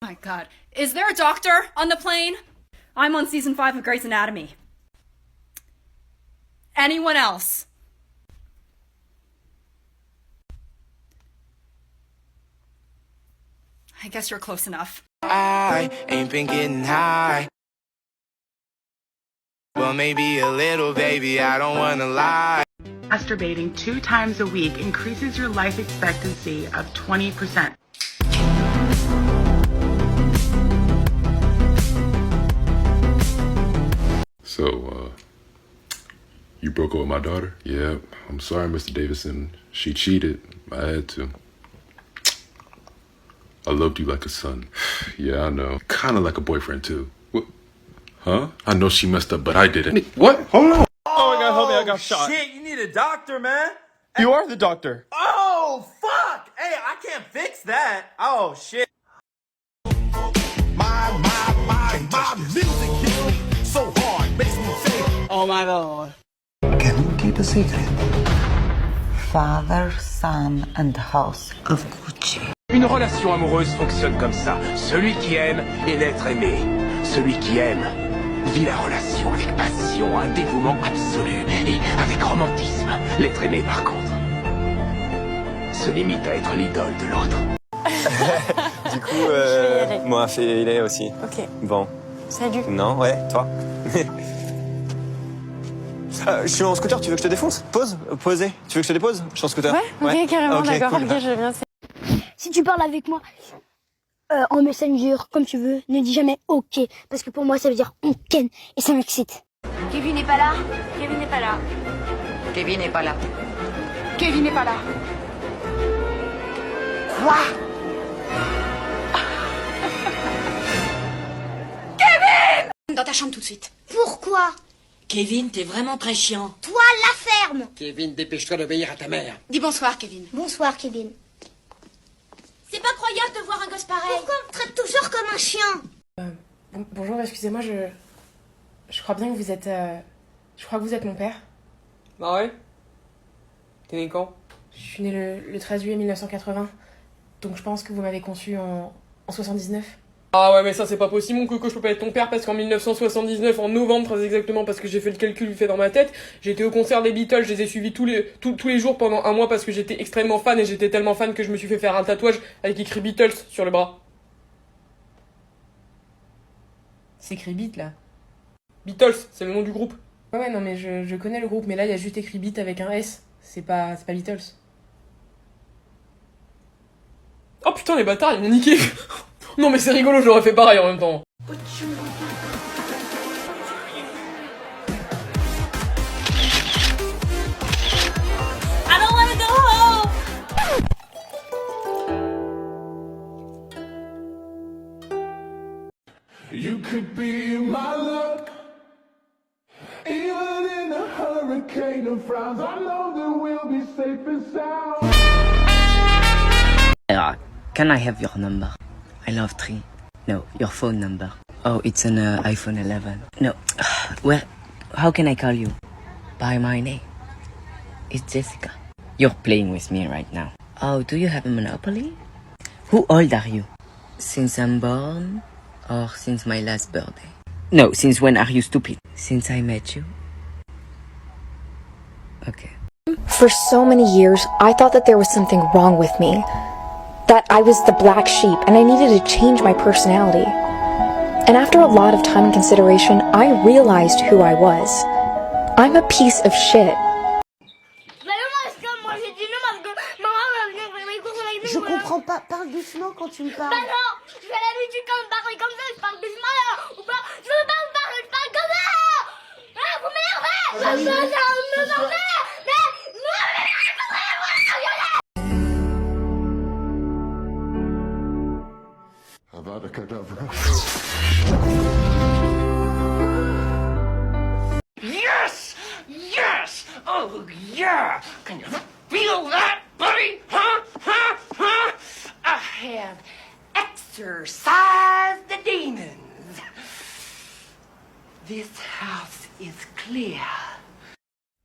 My God. Is there a doctor on the plane? I'm on season 5 of Grey's Anatomy. Anyone else? I guess you're close enough. I ain't been getting high. Well, maybe a little, baby, I don't wanna lie. Masturbating 2 times a week increases your life expectancy of 20%. So, you broke up with my daughter? Yeah, I'm sorry, Mr. Davidson. She cheated. I had to. I loved you like a son. Yeah, I know. Kind of like a boyfriend, too. What? Huh? I know she messed up, but I didn't. What? Hold on. Oh my God, help me, I got shot. Shit, you need a doctor, man. You are the doctor. Oh, fuck. Hey, I can't fix that. Oh, shit. My music hits me so hard, makes me say, Oh my God. Can you keep a secret? Father, son, and house of Gucci. Une relation amoureuse fonctionne comme ça. Celui qui aime est l'être aimé. Celui qui aime vit la relation avec passion, un dévouement absolu et avec romantisme. L'être aimé, par contre, se limite à être l'idole de l'autre. Du coup, moi, il est aussi. Ok. Bon. Salut. Non, ouais, toi. Je suis en scooter, tu veux que je te défonce? Poser. Tu veux que je te dépose? Je suis en scooter. Ouais, ok, carrément, Ok, d'accord, cool. ok, je viens. Si tu parles avec moi en messenger, comme tu veux, ne dis jamais ok, parce que pour moi ça veut dire on ken, et ça m'excite. Kevin n'est pas là. Kevin n'est pas là. Kevin n'est pas là. Kevin n'est pas là. Quoi? Dans ta chambre tout de suite. Pourquoi? Kevin, t'es vraiment très chiant. Toi, la ferme! Kevin, dépêche-toi d'obéir à ta mère. Dis bonsoir, Kevin. Bonsoir, Kevin. C'est pas croyable de voir un gosse pareil. Pourquoi on me traite toujours comme un chien? Bonjour, excusez-moi, je crois bien que vous êtes... Je crois que vous êtes mon père. Ah ouais? T'es né quand? Je suis née le 13 juillet 1980. Donc je pense que vous m'avez conçu en 79. Ah ouais, mais ça c'est pas possible, mon coco, je peux pas être ton père parce qu'en 1979, en novembre très exactement, parce que j'ai fait le calcul fait dans ma tête, j'ai été au concert des Beatles, je les ai suivis tous les jours pendant un mois parce que j'étais extrêmement fan et j'étais tellement fan que je me suis fait faire un tatouage avec écrit Beatles sur le bras. C'est écrit Beat là. Beatles, c'est le nom du groupe. Ouais, non mais je connais le groupe, mais là il y a juste écrit Beat avec un S, c'est pas Beatles. Oh putain les bâtards, ils m'ont niqué. Non mais c'est rigolo, j'aurais fait pareil en même temps. I don't wanna go home. you could be my luck. Even in a hurricane of frowns, I know that we'll be safe and sound. Can I have your number? I love 3. No, your phone number. Oh, it's an iPhone 11. No, well, how can I call you? By my name. It's Jessica. You're playing with me right now. Oh, do you have a Monopoly? Who old are you? Since I'm born? Or since my last birthday? No, since when are you stupid? Since I met you? Okay. For so many years, I thought that there was something wrong with me. That I was the black sheep and I needed to change my personality. And after a lot of time and consideration, I realized who I was. I'm a piece of shit. Je comprends pas, parle doucement quand tu me parles. Bah non, je vais l'habitude quand me parler comme ça, je parle doucement là, ou pas, je veux pas me parler, je parle comme ça. Ah, vous m'énervez, ça me Yes! Yes! Oh, yeah! Can you feel that, buddy? Huh? Huh? Huh? I have exorcised the demons. This house is clear.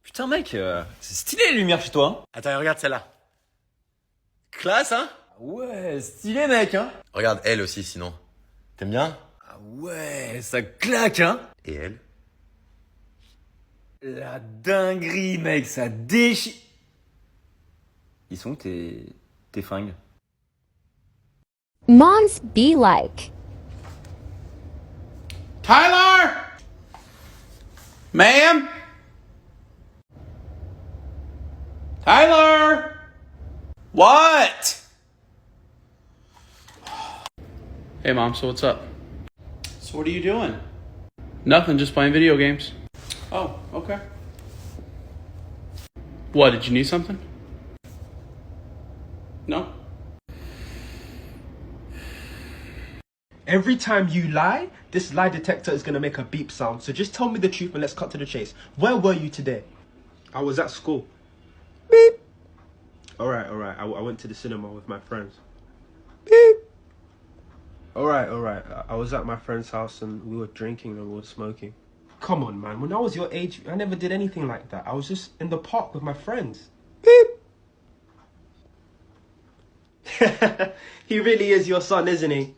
Putain, mec, c'est stylé les lumières chez toi. Attends, regarde celle-là. Classe, hein? Ouais, stylé, mec, hein? Regarde elle aussi, sinon. T'aimes bien? Ah ouais, ça claque, hein? Et elle? La dinguerie, mec, ça déchire. Ils sont tes fringues? Moms be like. Tyler! Ma'am? Tyler! What? Hey, Mom, so what's up? So what are you doing? Nothing, just playing video games. Oh, okay. What, did you need something? No? Every time you lie, this lie detector is going to make a beep sound. So just tell me the truth and let's cut to the chase. Where were you today? I was at school. Beep. Alright. I went to the cinema with my friends. Beep. Alright. I was at my friend's house and we were drinking and we were smoking. Come on, man. When I was your age, I never did anything like that. I was just in the park with my friends. Beep. He really is your son, isn't he?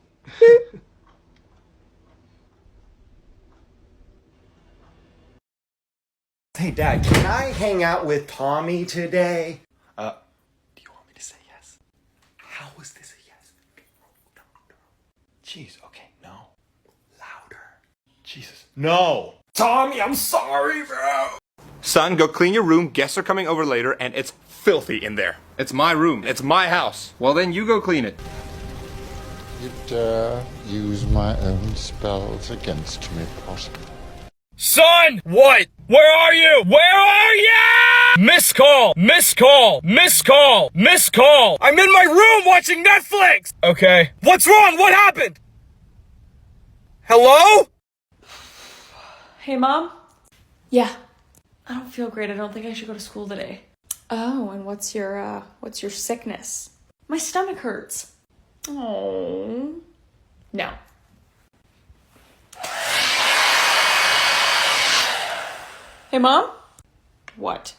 Hey, Dad, can I hang out with Tommy today? Do you want me to say yes? How is this a yes? No. Jeez, okay, no. Louder. Jesus. No. Tommy, I'm sorry, bro. Son, go clean your room. Guests are coming over later, and it's filthy in there. It's my room. It's my house. Well, then you go clean it. You dare use my own spells against me, Potter? Son! What? Where are you? Where are you? Missed call! Missed call! Missed call! Missed call! I'm in my room watching Netflix! Okay. What's wrong? What happened? Hello? Hey, Mom? Yeah. I don't feel great. I don't think I should go to school today. Oh, and what's your sickness? My stomach hurts. Oh. No. Hey, Mom? What?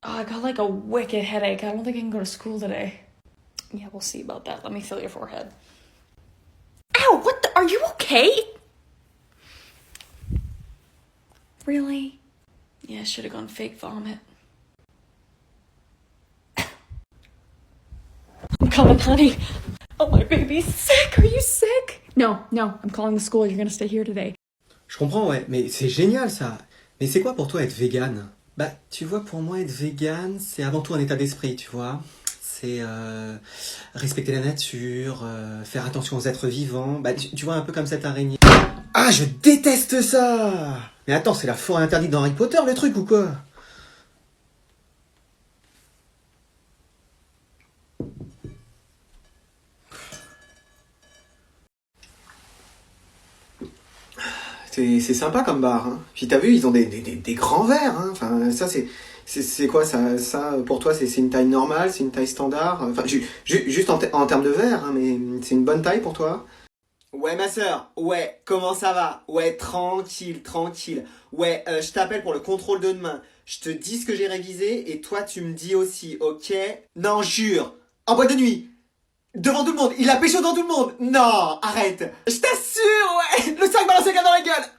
Oh, I got like a wicked headache. I don't think I can go to school today. Yeah, we'll see about that. Let me feel your forehead. Ow, what the? Are you okay? Really? Yeah, I should have gone fake vomit. I'm coming, honey. Oh, my baby's sick. Are you sick? No, I'm calling the school. You're gonna stay here today. Je comprends, ouais, mais c'est génial ça. Mais c'est quoi pour toi être vegan? Bah, tu vois, pour moi, être vegan, c'est avant tout un état d'esprit, tu vois. C'est respecter la nature, faire attention aux êtres vivants. Bah, tu vois, un peu comme cette araignée. Ah, je déteste ça! Mais attends, c'est la forêt interdite dans Harry Potter, le truc, ou quoi? C'est sympa comme bar, hein. Puis t'as vu, ils ont des grands verres, hein. Enfin, ça c'est quoi ça pour toi c'est une taille normale, c'est une taille standard? Enfin, juste en termes de verre, hein, mais c'est une bonne taille pour toi? Ouais ma sœur, ouais, comment ça va? Ouais, tranquille. Ouais, je t'appelle pour le contrôle de demain. Je te dis ce que j'ai révisé et toi tu me dis aussi, ok? Non, jure, en boîte de nuit. Devant tout le monde, il a pécho devant tout le monde. Non, arrête. Je t'assure, ouais. Le sac balancé dans la gueule.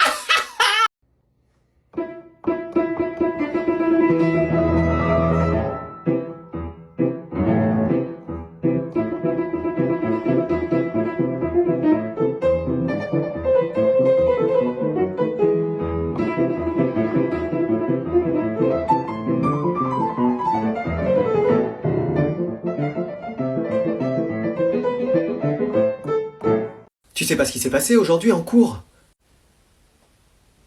Tu sais pas ce qui s'est passé aujourd'hui en cours?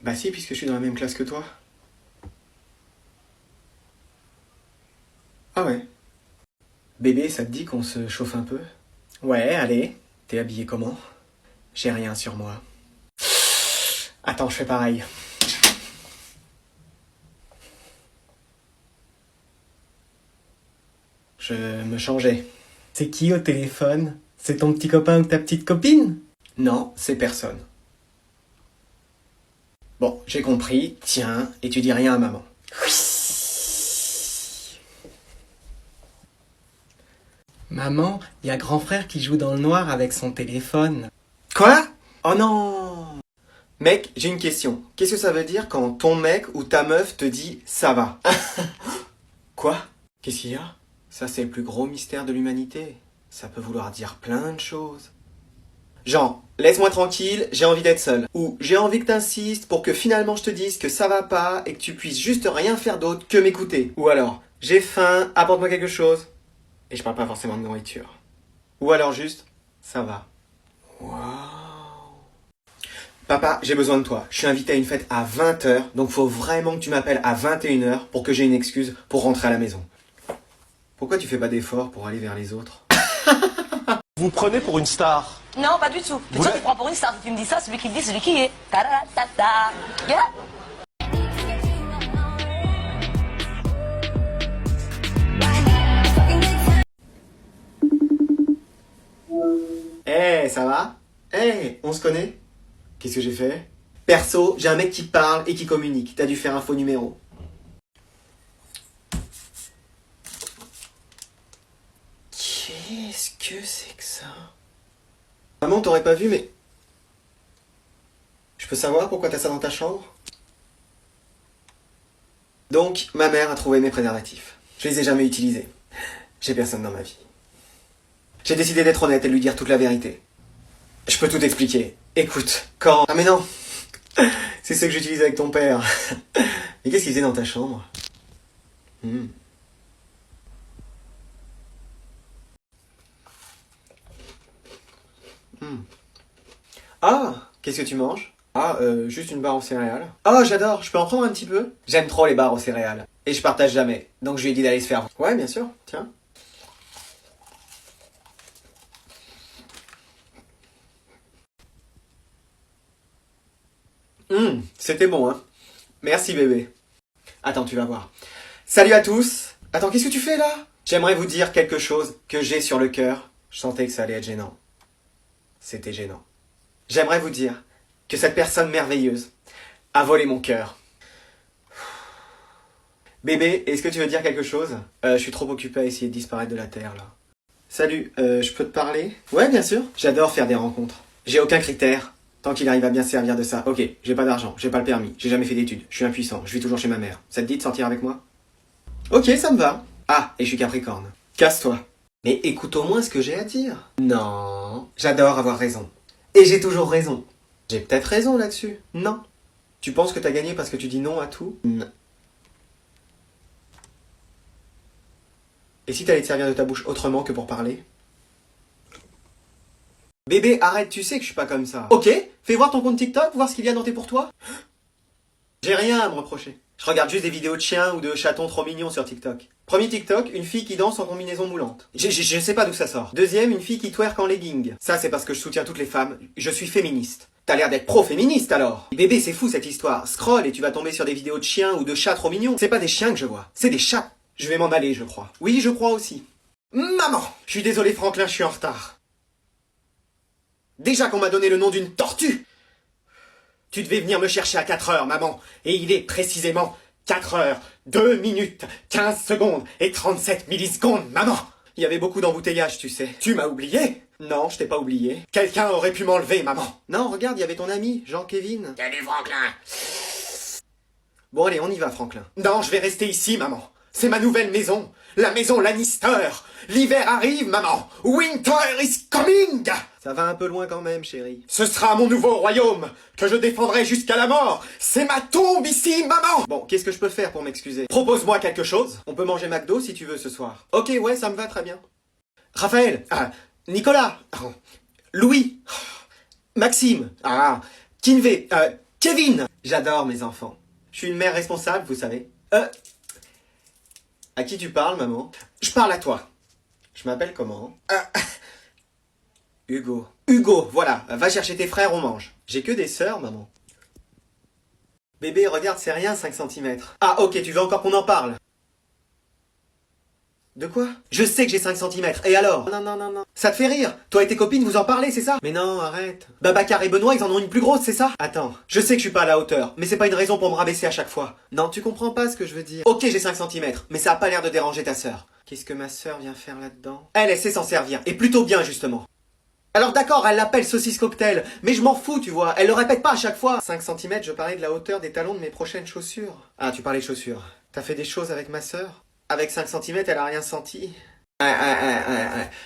Bah si, puisque je suis dans la même classe que toi. Ah ouais. Bébé, ça te dit qu'on se chauffe un peu? Ouais, allez. T'es habillé comment? J'ai rien sur moi. Attends, je fais pareil. Je me changeais. C'est qui au téléphone? C'est ton petit copain ou ta petite copine? Non, c'est personne. Bon, j'ai compris. Tiens, et tu dis rien à maman. Oui. Maman, il y a grand frère qui joue dans le noir avec son téléphone. Quoi? Oh non! Mec, j'ai une question. Qu'est-ce que ça veut dire quand ton mec ou ta meuf te dit ça va? Quoi? Qu'est-ce qu'il y a? Ça, c'est le plus gros mystère de l'humanité. Ça peut vouloir dire plein de choses. Genre, laisse-moi tranquille, j'ai envie d'être seul. Ou j'ai envie que t'insistes pour que finalement je te dise que ça va pas et que tu puisses juste rien faire d'autre que m'écouter. Ou alors, j'ai faim, apporte-moi quelque chose. Et je parle pas forcément de nourriture. Ou alors juste, ça va. Waouh. Papa, j'ai besoin de toi. Je suis invité à une fête à 20h, donc faut vraiment que tu m'appelles à 21h pour que j'ai une excuse pour rentrer à la maison. Pourquoi tu fais pas d'efforts pour aller vers les autres? Vous prenez pour une star. Non, pas du tout. Tu te prends pour une star. Si tu me dis ça, celui qui le dit, c'est celui qui est. Ta-da-ta-ta. Yeah. Eh, ça va? Eh, on se connaît? Qu'est-ce que j'ai fait? Perso, j'ai un mec qui parle et qui communique. T'as dû faire un faux numéro. Qu'est-ce que c'est que ça? Maman, t'aurais pas vu, mais... Je peux savoir pourquoi t'as ça dans ta chambre? Donc, ma mère a trouvé mes préservatifs. Je les ai jamais utilisés. J'ai personne dans ma vie. J'ai décidé d'être honnête et de lui dire toute la vérité. Je peux tout expliquer. Écoute, quand... Ah mais non. C'est ce que j'utilise avec ton père. Mais qu'est-ce qu'il faisait dans ta chambre? Ah, qu'est-ce que tu manges? Ah, juste une barre aux céréales. Ah, j'adore, je peux en prendre un petit peu? J'aime trop les barres aux céréales. Et je partage jamais. Donc je lui ai dit d'aller se faire... Ouais, bien sûr, tiens. C'était bon, hein. Merci, bébé. Attends, tu vas voir. Salut à tous. Attends, qu'est-ce que tu fais, là? J'aimerais vous dire quelque chose que j'ai sur le cœur. Je sentais que ça allait être gênant. C'était gênant. J'aimerais vous dire que cette personne merveilleuse a volé mon cœur. Bébé, est-ce que tu veux dire quelque chose? Je suis trop occupé à essayer de disparaître de la Terre, là. Salut, je peux te parler? Ouais, bien sûr. J'adore faire des rencontres. J'ai aucun critère. Tant qu'il arrive à bien se servir de ça. Ok, j'ai pas d'argent, j'ai pas le permis, j'ai jamais fait d'études, je suis impuissant, je vis toujours chez ma mère. Ça te dit de sortir avec moi? Ok, ça me va. Ah, et je suis Capricorne. Casse-toi. Mais écoute au moins ce que j'ai à dire. Non, j'adore avoir raison. Et j'ai toujours raison. J'ai peut-être raison là-dessus. Non. Tu penses que t'as gagné parce que tu dis non à tout? Non. Et si t'allais te servir de ta bouche autrement que pour parler? Bébé, arrête, tu sais que je suis pas comme ça. Ok, fais voir ton compte TikTok, voir ce qu'il y a noté pour toi. J'ai rien à me reprocher. Je regarde juste des vidéos de chiens ou de chatons trop mignons sur TikTok. Premier TikTok, une fille qui danse en combinaison moulante. Je sais pas d'où ça sort. Deuxième, une fille qui twerk en legging. Ça, c'est parce que je soutiens toutes les femmes. Je suis féministe. T'as l'air d'être pro-féministe alors. Bébé, c'est fou cette histoire. Scroll et tu vas tomber sur des vidéos de chiens ou de chats trop mignons. C'est pas des chiens que je vois, c'est des chats. Je vais m'en aller, je crois. Oui, je crois aussi. Maman! Je suis désolé Franklin, je suis en retard. Déjà qu'on m'a donné le nom d'une tortue. Tu devais venir me chercher à 4h, maman. Et il est précisément 4h, 2 minutes, 15 secondes et 37 millisecondes, maman. Il y avait beaucoup d'embouteillages, tu sais. Tu m'as oublié? Non, je t'ai pas oublié. Quelqu'un aurait pu m'enlever, maman. Non, regarde, il y avait ton ami, Jean-Kévin. Salut, Franklin. Bon, allez, on y va, Franklin. Non, je vais rester ici, maman. C'est ma nouvelle maison. La maison Lannister. L'hiver arrive, maman. Winter is coming. Ça va un peu loin quand même, chérie. Ce sera mon nouveau royaume, que je défendrai jusqu'à la mort. C'est ma tombe ici, maman. Bon, qu'est-ce que je peux faire pour m'excuser? Propose-moi quelque chose. On peut manger McDo si tu veux ce soir. Ok, ouais, ça me va très bien. Raphaël. Nicolas. Louis. Maxime. Kinvey. Kevin. J'adore mes enfants. Je suis une mère responsable, vous savez. À qui tu parles, maman? Je parle à toi. Je m'appelle comment? Hugo. Hugo, voilà. Va chercher tes frères, on mange. J'ai que des sœurs, maman. Bébé, regarde, c'est rien, 5 cm. Ah, ok, tu veux encore qu'on en parle? De quoi? Je sais que j'ai 5 cm. Et alors? Non. Ça te fait rire? Toi et tes copines, vous en parlez, c'est ça? Mais non, arrête. Babacar et Benoît, ils en ont une plus grosse, c'est ça? Attends. Je sais que je suis pas à la hauteur, mais c'est pas une raison pour me rabaisser à chaque fois. Non, tu comprends pas ce que je veux dire. Ok, j'ai 5 cm, mais ça a pas l'air de déranger ta sœur. Qu'est-ce que ma sœur vient faire là-dedans? Elle sait s'en servir. Et plutôt bien, justement. Alors d'accord, elle l'appelle saucisse cocktail, mais je m'en fous, tu vois, elle le répète pas à chaque fois. 5 cm, je parlais de la hauteur des talons de mes prochaines chaussures. Ah, tu parlais de chaussures. T'as fait des choses avec ma sœur? Avec 5 cm, elle a rien senti.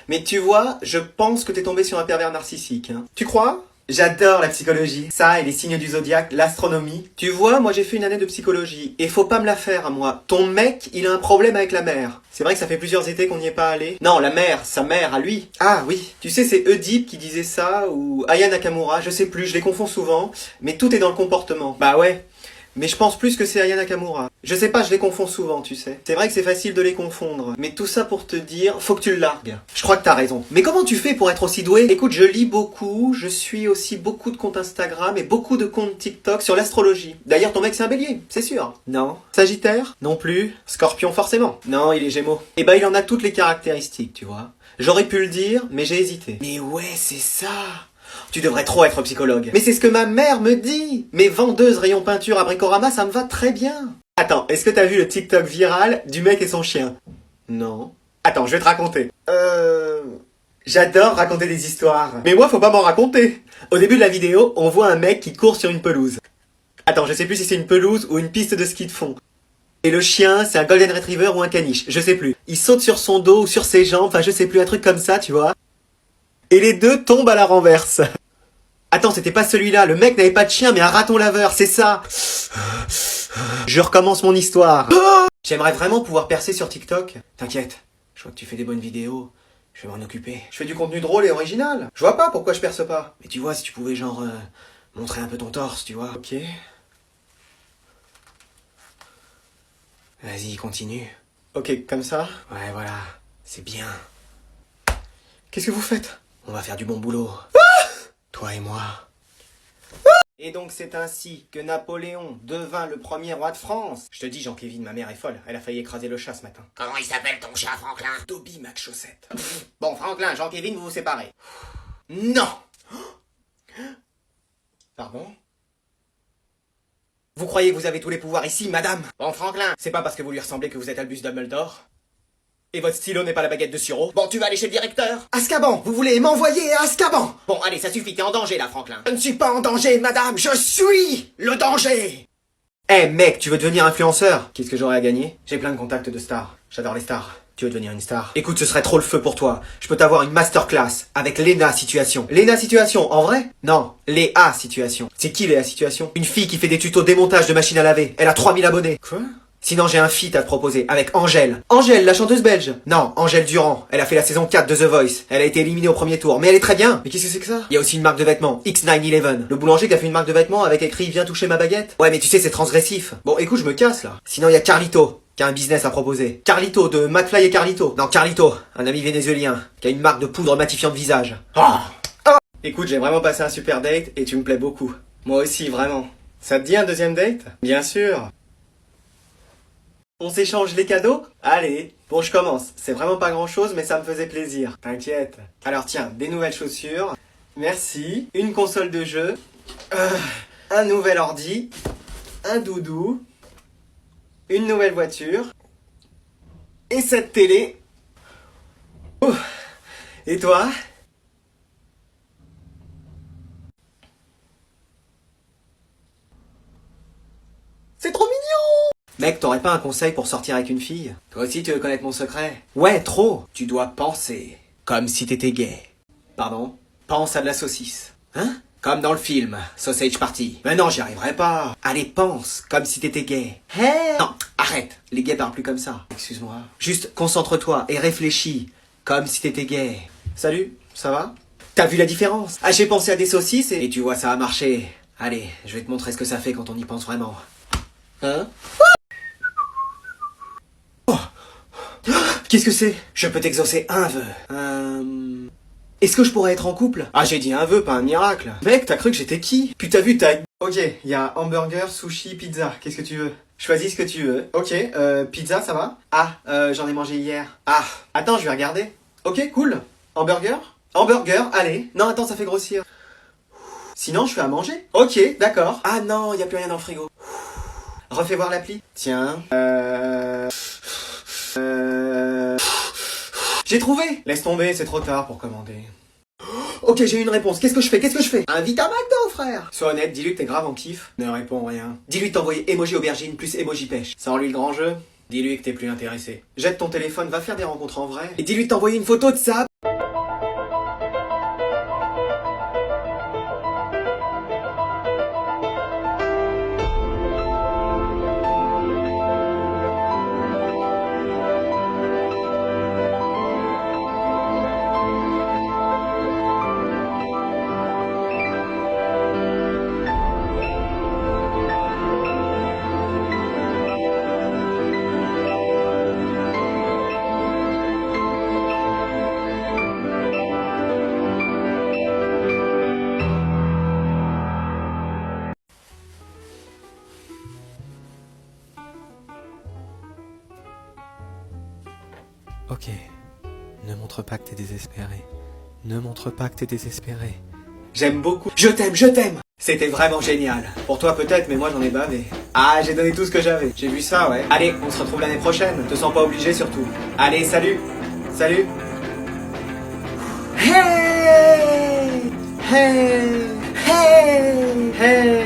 Mais tu vois, je pense que t'es tombé sur un pervers narcissique. Hein. Tu crois? J'adore la psychologie. Ça et les signes du zodiaque, l'astronomie. Tu vois, moi j'ai fait une année de psychologie. Et faut pas me la faire à moi. Ton mec, il a un problème avec la mer. C'est vrai que ça fait plusieurs étés qu'on n'y est pas allé. Non, la mère, sa mère, à lui. Ah oui. Tu sais, c'est Oedipe qui disait ça, ou Aya Nakamura, je sais plus, je les confonds souvent. Mais tout est dans le comportement. Bah ouais. Mais je pense plus que c'est Aya Nakamura. Je sais pas, je les confonds souvent, tu sais. C'est vrai que c'est facile de les confondre. Mais tout ça pour te dire, faut que tu le largues. Je crois que t'as raison. Mais comment tu fais pour être aussi doué? Écoute, je lis beaucoup, je suis aussi beaucoup de comptes Instagram et beaucoup de comptes TikTok sur l'astrologie. D'ailleurs, ton mec c'est un bélier, c'est sûr. Non. Sagittaire? Non plus. Scorpion forcément. Non, il est Gémeaux. Eh ben, il en a toutes les caractéristiques, tu vois. J'aurais pu le dire, mais j'ai hésité. Mais ouais, c'est ça. Tu devrais trop être psychologue. Mais c'est ce que ma mère me dit. Mes vendeuses rayon peinture à Bricorama, ça me va très bien. Attends, est-ce que t'as vu le TikTok viral du mec et son chien? Non. Attends, je vais te raconter. J'adore raconter des histoires. Mais moi, faut pas m'en raconter. Au début de la vidéo, on voit un mec qui court sur une pelouse. Attends, je sais plus si c'est une pelouse ou une piste de ski de fond. Et le chien, c'est un golden retriever ou un caniche, je sais plus. Il saute sur son dos ou sur ses jambes, enfin je sais plus, un truc comme ça, tu vois. Et les deux tombent à la renverse. Attends, c'était pas celui-là, le mec n'avait pas de chien mais un raton laveur, c'est ça. Je recommence mon histoire. J'aimerais vraiment pouvoir percer sur TikTok. T'inquiète, je vois que tu fais des bonnes vidéos, je vais m'en occuper. Je fais du contenu drôle et original. Je vois pas pourquoi je perce pas. Mais tu vois, si tu pouvais genre montrer un peu ton torse, tu vois. Ok. Vas-y, continue. Ok, comme ça? Ouais, voilà, c'est bien. Qu'est-ce que vous faites? On va faire du bon boulot. Toi et moi. Et donc c'est ainsi que Napoléon devint le premier roi de France. Je te dis, Jean-Kévin, ma mère est folle. Elle a failli écraser le chat ce matin. Comment il s'appelle ton chat, Franklin? Dobby McChaussette. Bon, Franklin, Jean-Kévin, vous vous séparez. Non. Pardon? Vous croyez que vous avez tous les pouvoirs ici, madame? Bon, Franklin, c'est pas parce que vous lui ressemblez que vous êtes Albus Dumbledore. Et votre stylo n'est pas la baguette de Suro. Bon, tu vas aller chez le directeur. Azkaban, vous voulez m'envoyer à Azkaban? Bon, allez, ça suffit, t'es en danger là, Franklin. Je ne suis pas en danger, madame, je suis le danger. Eh mec, tu veux devenir influenceur? Qu'est-ce que j'aurais à gagner? J'ai plein de contacts de stars. J'adore les stars. Tu veux devenir une star? Écoute, ce serait trop le feu pour toi. Je peux t'avoir une masterclass avec Léna Situation. Léna Situation, en vrai? Non, Léa Situation. C'est qui Léa Situation? Une fille qui fait des tutos démontage de machine à laver. Elle a 3000 abonnés. Quoi? Sinon, j'ai un feat à te proposer, avec Angèle. Angèle, la chanteuse belge. Non, Angèle Durand. Elle a fait la saison 4 de The Voice. Elle a été éliminée au premier tour, mais elle est très bien. Mais qu'est-ce que c'est que ça? Il y a aussi une marque de vêtements, X911. Le boulanger qui a fait une marque de vêtements avec écrit « Viens toucher ma baguette ». Ouais, mais tu sais, c'est transgressif. Bon, écoute, je me casse, là. Sinon, il y a Carlito, qui a un business à proposer. Carlito, de McFly et Carlito. Non, Carlito, un ami vénézuélien, qui a une marque de poudre matifiant de visage. Écoute, j'ai vraiment passé un super date, et tu me plais beaucoup. Moi aussi, vraiment. Ça te dit un deuxième date? Bien sûr. On s'échange les cadeaux? Allez. Bon, je commence. C'est vraiment pas grand chose, mais ça me faisait plaisir. T'inquiète. Alors tiens, des nouvelles chaussures. Merci. Une console de jeu. Un nouvel ordi. Un doudou. Une nouvelle voiture. Et cette télé. Et toi? C'est trop mignon! Mec, t'aurais pas un conseil pour sortir avec une fille? Toi aussi, tu veux connaître mon secret? Ouais, trop! Tu dois penser comme si t'étais gay. Pardon? Pense à de la saucisse. Hein? Comme dans le film, Sausage Party. Mais non, j'y arriverai pas. Allez, pense comme si t'étais gay. Hey! Non, arrête. Les gays parlent plus comme ça. Excuse-moi. Juste concentre-toi et réfléchis comme si t'étais gay. Salut, ça va? T'as vu la différence? Ah, j'ai pensé à des saucisses et tu vois, ça a marché. Allez, je vais te montrer ce que ça fait quand on y pense vraiment. Hein? Qu'est-ce que c'est? Je peux t'exaucer un vœu. Est-ce que je pourrais être en couple? Ah, j'ai dit un vœu, pas un miracle. Mec, t'as cru que j'étais qui? Puis t'as vu ta... Ok, il y a hamburger, sushi, pizza. Qu'est-ce que tu veux? Choisis ce que tu veux. Ok, pizza, ça va? Ah, j'en ai mangé hier. Ah, attends, je vais regarder. Ok, cool. Hamburger? Hamburger, allez. Non, attends, ça fait grossir. Sinon, je fais à manger. Ok, d'accord. Ah non, y a plus rien dans le frigo. Refais voir l'appli. Tiens. J'ai trouvé. Laisse tomber, c'est trop tard pour commander. Oh ok, j'ai une réponse. Qu'est-ce que je fais? Invite à McDo, frère. Sois honnête, dis-lui que t'es grave en kiff. Ne réponds rien. Dis-lui de t'envoyer emoji aubergine plus emoji pêche. Ça rend lui le grand jeu. Dis-lui que t'es plus intéressé. Jette ton téléphone, va faire des rencontres en vrai. Et dis-lui de t'envoyer une photo de ça. Ok, ne montre pas que t'es désespéré. Ne montre pas que t'es désespéré. J'aime beaucoup. Je t'aime. C'était vraiment génial. Pour toi peut-être, mais moi j'en ai bavé. Ah, j'ai donné tout ce que j'avais. J'ai vu ça, ouais. Allez, on se retrouve l'année prochaine. Te sens pas obligé surtout. Allez, salut. Salut. Hey! Hey! Hey! Hey!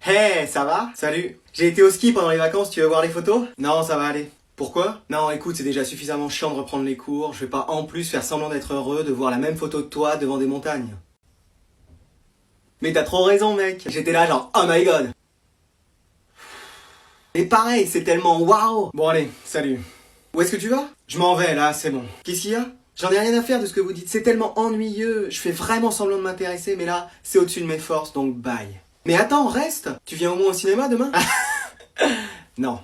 Hey, ça va? Salut. J'ai été au ski pendant les vacances, tu veux voir les photos? Non, ça va aller. Pourquoi? Non, écoute, c'est déjà suffisamment chiant de reprendre les cours. Je vais pas en plus faire semblant d'être heureux de voir la même photo de toi devant des montagnes. Mais t'as trop raison, mec. J'étais là genre, oh my god. Et pareil, c'est tellement waouh. Bon allez, salut. Où est-ce que tu vas? Je m'en vais là, c'est bon. Qu'est-ce qu'il y a? J'en ai rien à faire de ce que vous dites. C'est tellement ennuyeux. Je fais vraiment semblant de m'intéresser, mais là, c'est au-dessus de mes forces, donc bye. Mais attends, reste. Tu viens au moins au cinéma demain? Non.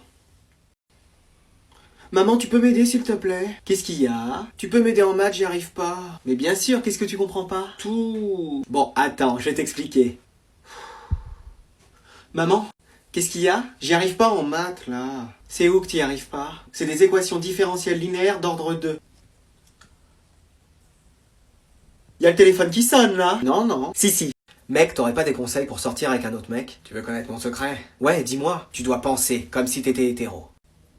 Maman, tu peux m'aider s'il te plaît? Qu'est-ce qu'il y a? Tu peux m'aider en maths, j'y arrive pas. Mais bien sûr, qu'est-ce que tu comprends pas? Tout. Bon, attends, je vais t'expliquer. Maman, qu'est-ce qu'il y a? J'y arrive pas en maths, là. C'est où que t'y arrives pas? C'est des équations différentielles linéaires d'ordre 2. Y a le téléphone qui sonne, là? Non, non. Si. Mec, t'aurais pas des conseils pour sortir avec un autre mec? Tu veux connaître mon secret? Ouais, dis-moi. Tu dois penser comme si t'étais hétéro.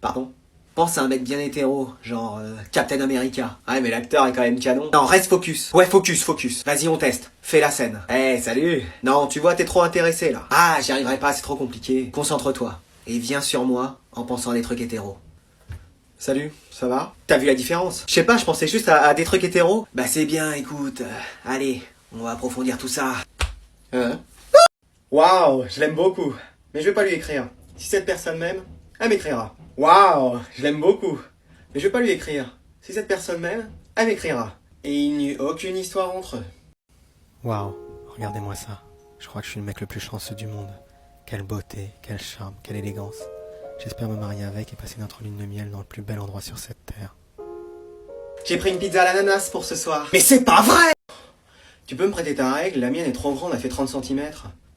Pardon? Pense à un mec bien hétéro, genre Captain America. Ouais, mais l'acteur est quand même canon. Non, reste focus. Ouais, focus. Vas-y, on teste. Fais la scène. Eh, salut. Non, tu vois, t'es trop intéressé, là. Ah, j'y arriverai pas, c'est trop compliqué. Concentre-toi. Et viens sur moi en pensant à des trucs hétéros. Salut, ça va? T'as vu la différence? Je sais pas, je pensais juste à des trucs hétéros. Bah c'est bien, écoute. Allez, on va approfondir tout ça. Waouh, je l'aime beaucoup. Mais je vais pas lui écrire. Si cette personne m'aime, elle m'écrira. Waouh, je l'aime beaucoup. Mais je vais pas lui écrire. Si cette personne m'aime, elle m'écrira. Et il n'y eut aucune histoire entre eux. Waouh, regardez-moi ça. Je crois que je suis le mec le plus chanceux du monde. Quelle beauté, quel charme, quelle élégance. J'espère me marier avec et passer notre lune de miel dans le plus bel endroit sur cette terre. J'ai pris une pizza à l'ananas pour ce soir. Mais c'est pas vrai! Tu peux me prêter ta règle? La mienne est trop grande, elle fait 30 cm.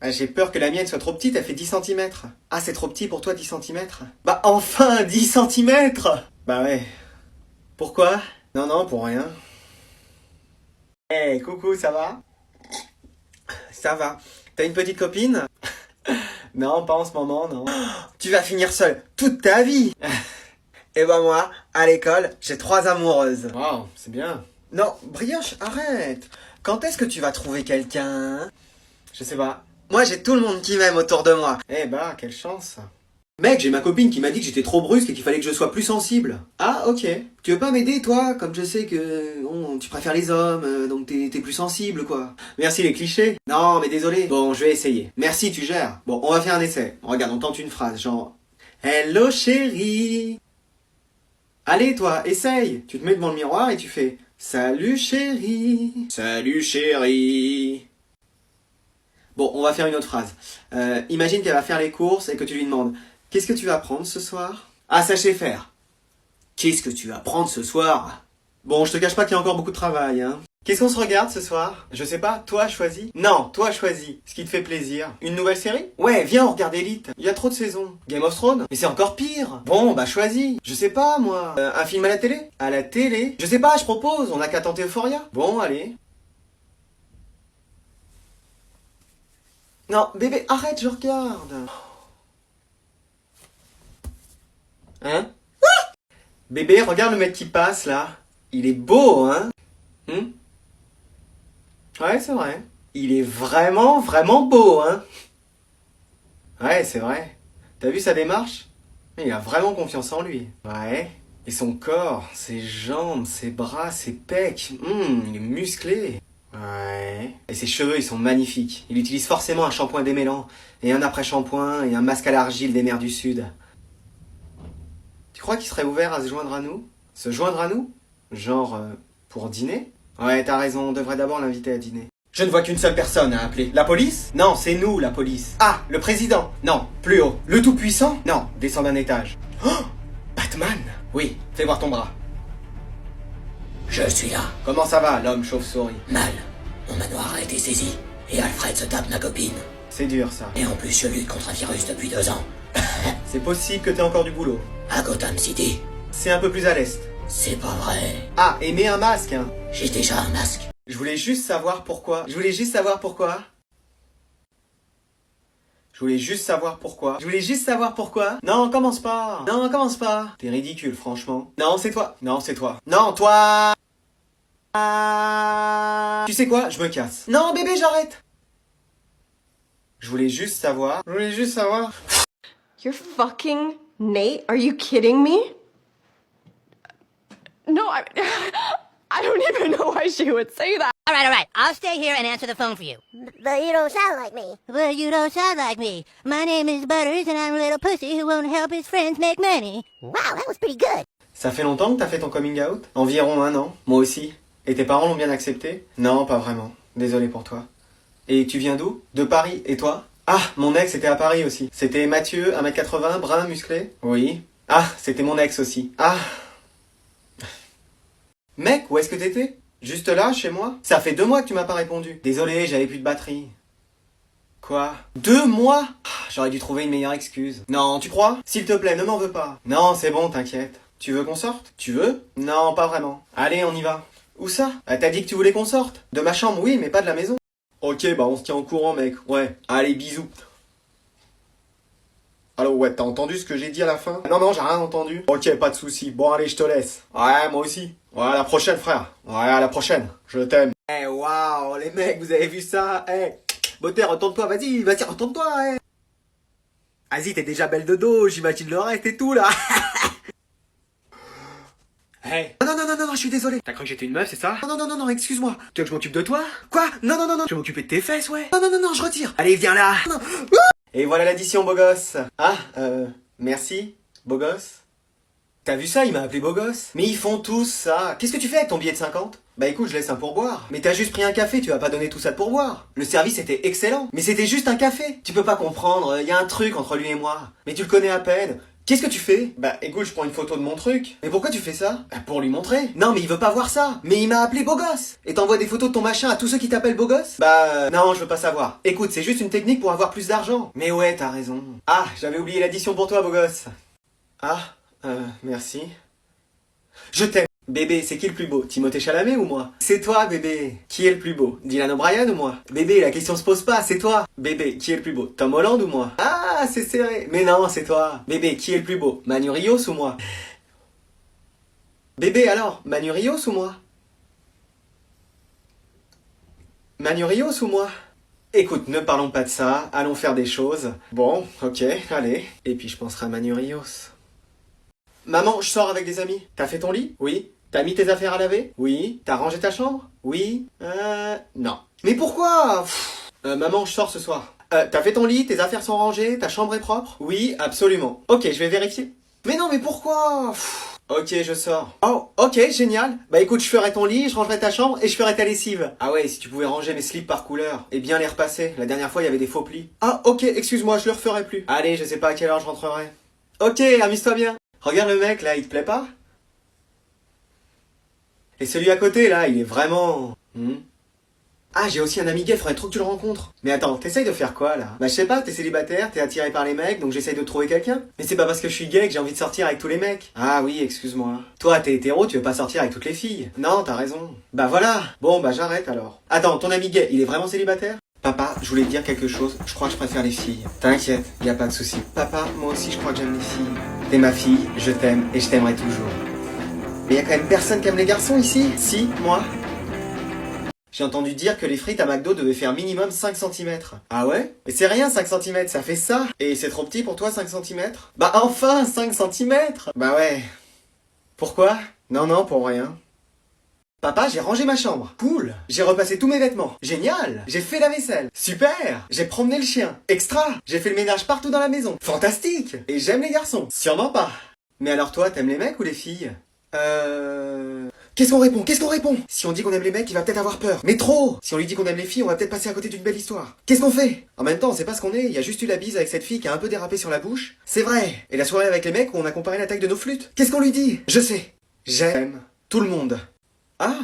J'ai peur que la mienne soit trop petite, elle fait 10 cm. Ah, c'est trop petit pour toi, 10 cm? Bah enfin, 10 cm! Bah ouais. Pourquoi? Non, pour rien. Hey, coucou, ça va? Ça va. T'as une petite copine? Non, pas en ce moment, non. Tu vas finir seule toute ta vie! Et bah moi, à l'école, j'ai 3 amoureuses. Wow, c'est bien. Non, Brioche, arrête. Quand est-ce que tu vas trouver quelqu'un? Je sais pas. Moi, j'ai tout le monde qui m'aime autour de moi. Eh bah, quelle chance. Mec, j'ai ma copine qui m'a dit que j'étais trop brusque et qu'il fallait que je sois plus sensible. Ah, ok. Tu veux pas m'aider, toi? Comme je sais que tu préfères les hommes, donc t'es plus sensible, quoi. Merci les clichés. Non, mais désolé. Bon, je vais essayer. Merci, tu gères. Bon, on va faire un essai. Regarde, on tente une phrase, genre... Hello, chérie. Allez, toi, essaye. Tu te mets devant le miroir et tu fais... Salut, chérie. Salut, chérie. Bon, on va faire une autre phrase. Imagine qu'elle va faire les courses et que tu lui demandes « Qu'est-ce que tu vas prendre ce soir ?» Ah, sachez faire. Qu'est-ce que tu vas prendre ce soir? Bon, je te cache pas qu'il y a encore beaucoup de travail, hein. Qu'est-ce qu'on se regarde ce soir? Je sais pas, toi choisis. Non, toi choisis. Ce qui te fait plaisir. Une nouvelle série? Ouais, viens, on regarde Elite. Il y a trop de saisons. Game of Thrones? Mais c'est encore pire. Bon, bah choisis. Je sais pas, moi. Un film à la télé? À la télé? Je sais pas, je propose. On a qu'à tenter Euphoria. Bon, allez. Non, bébé, arrête, je regarde. Hein? Bébé, regarde le mec qui passe, là. Il est beau, hein? Ouais, c'est vrai. Il est vraiment, vraiment beau, hein. Ouais, c'est vrai. T'as vu sa démarche? Il a vraiment confiance en lui. Ouais. Et son corps, ses jambes, ses bras, ses pecs. Il est musclé. Ouais. Et ses cheveux, ils sont magnifiques. Il utilise forcément un shampoing démêlant, et un après-shampoing, et un masque à l'argile des mers du Sud. Tu crois qu'il serait ouvert à se joindre à nous? Se joindre à nous? Genre, pour dîner? Ouais, t'as raison, on devrait d'abord l'inviter à dîner. Je ne vois qu'une seule personne à appeler. La police? Non, c'est nous, la police. Ah, le président? Non, plus haut. Le tout-puissant? Non, descend d'un étage. Oh, Batman? Oui, fais voir ton bras. Je suis là. Comment ça va, l'homme chauve-souris? Mal. Mon manoir a été saisi. Et Alfred se tape ma copine. C'est dur, ça. Et en plus, je lutte contre un virus depuis 2 ans. C'est possible que t'aies encore du boulot. À Gotham City. C'est un peu plus à l'est. C'est pas vrai. Ah, et mets un masque, hein. J'ai déjà un masque. Je voulais juste savoir pourquoi. Je voulais juste savoir pourquoi. Non, commence pas. Non, commence pas. T'es ridicule, franchement. Non, c'est toi. Non, c'est toi. Non, toi. Tu sais quoi? Je me casse. Non, bébé, j'arrête. Je voulais juste savoir. You're fucking Nate? Are you kidding me? No, I don't even know why she would say that. All right. I'll stay here and answer the phone for you. But you don't sound like me. Well, you don't sound like me. My name is Butters and I'm a little pussy who won't help his friends make money. Wow, that was pretty good. Ça fait longtemps que t'as fait ton coming out? Environ 1 an. Moi aussi. Et tes parents l'ont bien accepté? Non, pas vraiment. Désolé pour toi. Et tu viens d'où? De Paris. Et toi? Ah, mon ex était à Paris aussi. C'était Mathieu, 1m80, brun, musclé? Oui. Ah, c'était mon ex aussi. Ah. Mec, où est-ce que t'étais? Juste là, chez moi? Ça fait 2 mois que tu m'as pas répondu. Désolé, j'avais plus de batterie. Quoi? 2 mois? J'aurais dû trouver une meilleure excuse. Non, tu crois? S'il te plaît, ne m'en veux pas. Non, c'est bon, t'inquiète. Tu veux qu'on sorte? Tu veux? Non, pas vraiment. Allez, on y va. Où ça? Ah, t'as dit que tu voulais qu'on sorte? De ma chambre, oui, mais pas de la maison. Ok, bah on se tient au courant, mec. Ouais. Allez, bisous. Allô, ouais, t'as entendu ce que j'ai dit à la fin? Non, j'ai rien entendu. Ok, pas de soucis. Bon, allez, je te laisse. Ouais, moi aussi. Ouais, à la prochaine, frère. Ouais, à la prochaine. Je t'aime. Eh, waouh, les mecs, vous avez vu ça? Eh, beauté, retourne-toi, vas-y, retourne-toi, eh. Vas-y, t'es déjà belle de dos, j'imagine le reste et tout, là. Hey. Non, je suis désolé. T'as cru que j'étais une meuf, c'est ça? Non, excuse-moi. Tu veux que je m'occupe de toi? Quoi? Non. Tu veux m'occuper de tes fesses, ouais? Non, je retire. Allez, viens là. Non. Et voilà l'addition, beau gosse. Ah, merci, beau gosse. T'as vu ça, il m'a appelé beau gosse. Mais ils font tous ça. Qu'est-ce que tu fais avec ton billet de 50? Bah écoute, je laisse un pourboire. Mais t'as juste pris un café, tu vas pas donner tout ça de pourboire. Le service était excellent. Mais c'était juste un café. Tu peux pas comprendre, y a un truc entre lui et moi. Mais tu le connais à peine. Qu'est-ce que tu fais? Bah écoute, je prends une photo de mon truc. Mais pourquoi tu fais ça? Bah pour lui montrer. Non mais il veut pas voir ça. Mais il m'a appelé beau gosse. Et t'envoies des photos de ton machin à tous ceux qui t'appellent beau gosse? Bah non, je veux pas savoir. Écoute, c'est juste une technique pour avoir plus d'argent. Mais ouais, t'as raison. Ah, j'avais oublié l'addition pour toi, beau gosse. Ah, merci. Je t'aime. Bébé, c'est qui le plus beau? Timothée Chalamet ou moi? C'est toi, bébé. Qui est le plus beau? Dylan O'Brien ou moi? Bébé, la question se pose pas, c'est toi. Bébé, qui est le plus beau? Tom Holland ou moi? Ah, c'est serré. Mais non, c'est toi. Bébé, qui est le plus beau? Manu Rios ou moi? Bébé, alors, Manu Rios ou moi? Manu Rios ou moi? Écoute, ne parlons pas de ça, allons faire des choses. Bon, ok, allez. Et puis je penserai à Manu Rios. Maman, je sors avec des amis. T'as fait ton lit? Oui. T'as mis tes affaires à laver? Oui. T'as rangé ta chambre? Oui. Non. Mais pourquoi? Maman, je sors ce soir. T'as fait ton lit? Tes affaires sont rangées? Ta chambre est propre? Oui, absolument. Ok, je vais vérifier. Mais non, mais pourquoi? Ok, je sors. Oh, ok, génial. Bah écoute, je ferai ton lit, je rangerai ta chambre et je ferai ta lessive. Ah ouais, si tu pouvais ranger mes slips par couleur et bien les repasser. La dernière fois, il y avait des faux plis. Ah, ok, excuse-moi, je le referai plus. Allez, je sais pas à quelle heure je rentrerai. Ok, amuse-toi bien. Regarde le mec, là, il te plaît pas? Et celui à côté, là, il est vraiment... Ah, j'ai aussi un ami gay, faudrait trop que tu le rencontres. Mais attends, t'essayes de faire quoi, là? Bah, je sais pas, t'es célibataire, t'es attiré par les mecs, donc j'essaye de trouver quelqu'un. Mais c'est pas parce que je suis gay que j'ai envie de sortir avec tous les mecs. Ah oui, excuse-moi. Toi, t'es hétéro, tu veux pas sortir avec toutes les filles. Non, t'as raison. Bah voilà. Bon, bah j'arrête alors. Attends, ton ami gay, il est vraiment célibataire? Papa, je voulais te dire quelque chose, je crois que je préfère les filles. T'inquiète, y a pas de souci. Papa, moi aussi je crois que j'aime les filles. T'es ma fille, je t'aime et je t'aimerai toujours. Mais y a quand même personne qui aime les garçons ici? Si, moi. J'ai entendu dire que les frites à McDo devaient faire minimum 5 cm. Ah ouais? Mais c'est rien 5 cm, ça fait ça. Et c'est trop petit pour toi 5 cm? Bah enfin 5 cm. Bah ouais. Pourquoi? Non, pour rien. Papa, j'ai rangé ma chambre. Cool. J'ai repassé tous mes vêtements. Génial. J'ai fait la vaisselle. Super. J'ai promené le chien. Extra. J'ai fait le ménage partout dans la maison. Fantastique. Et j'aime les garçons. Sûrement pas. Mais alors toi, t'aimes les mecs ou les filles? Qu'est-ce qu'on répond? Si on dit qu'on aime les mecs, il va peut-être avoir peur. Mais trop. Si on lui dit qu'on aime les filles, on va peut-être passer à côté d'une belle histoire. Qu'est-ce qu'on fait? En même temps, on sait pas ce qu'on est. Il y a juste eu la bise avec cette fille qui a un peu dérapé sur la bouche. C'est vrai. Et la soirée avec les mecs où on a comparé la taille de nos flûtes. Qu'est-ce qu'on lui dit? Je sais. J'aime tout le monde. Ah.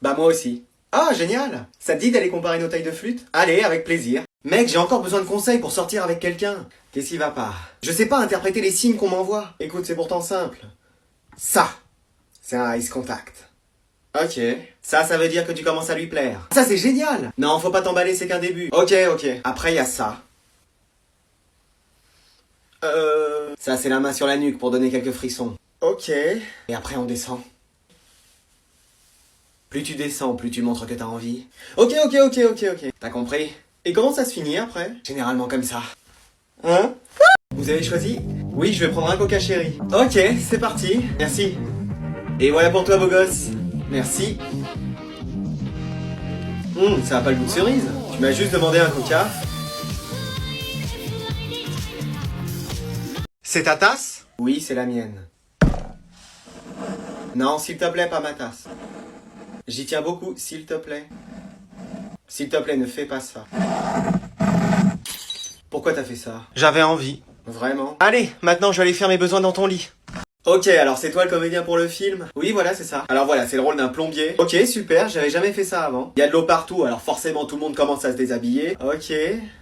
Bah moi aussi. Ah, génial. Ça te dit d'aller comparer nos tailles de flûte? Allez, avec plaisir. Mec, j'ai encore besoin de conseils pour sortir avec quelqu'un. Qu'est-ce qui va pas? Je sais pas interpréter les signes qu'on m'envoie. Écoute, c'est pourtant simple. Ça, c'est un ice contact. Ok. Ça veut dire que tu commences à lui plaire. Ça, c'est génial. Non, faut pas t'emballer, c'est qu'un début. Ok. Après, il y a ça. Ça, c'est la main sur la nuque pour donner quelques frissons. Ok. Et après, on descend. Plus tu descends, plus tu montres que t'as envie. Ok. T'as compris? Et comment ça se finit après? Généralement comme ça. Hein? Vous avez choisi? Oui, je vais prendre un coca chéri. Ok, c'est parti. Merci. Et voilà pour toi, beau gosse. Merci. Ça a pas le goût de cerise. Tu m'as juste demandé un coca. C'est ta tasse? Oui, c'est la mienne. Non, s'il te plaît, pas ma tasse. J'y tiens beaucoup, s'il te plaît. S'il te plaît, ne fais pas ça. Pourquoi t'as fait ça? J'avais envie. Vraiment? Allez, maintenant je vais aller faire mes besoins dans ton lit. Ok, alors c'est toi le comédien pour le film? Oui, voilà, c'est ça. Alors voilà, c'est le rôle d'un plombier. Ok, super, j'avais jamais fait ça avant. Il y a de l'eau partout, alors forcément tout le monde commence à se déshabiller. Ok.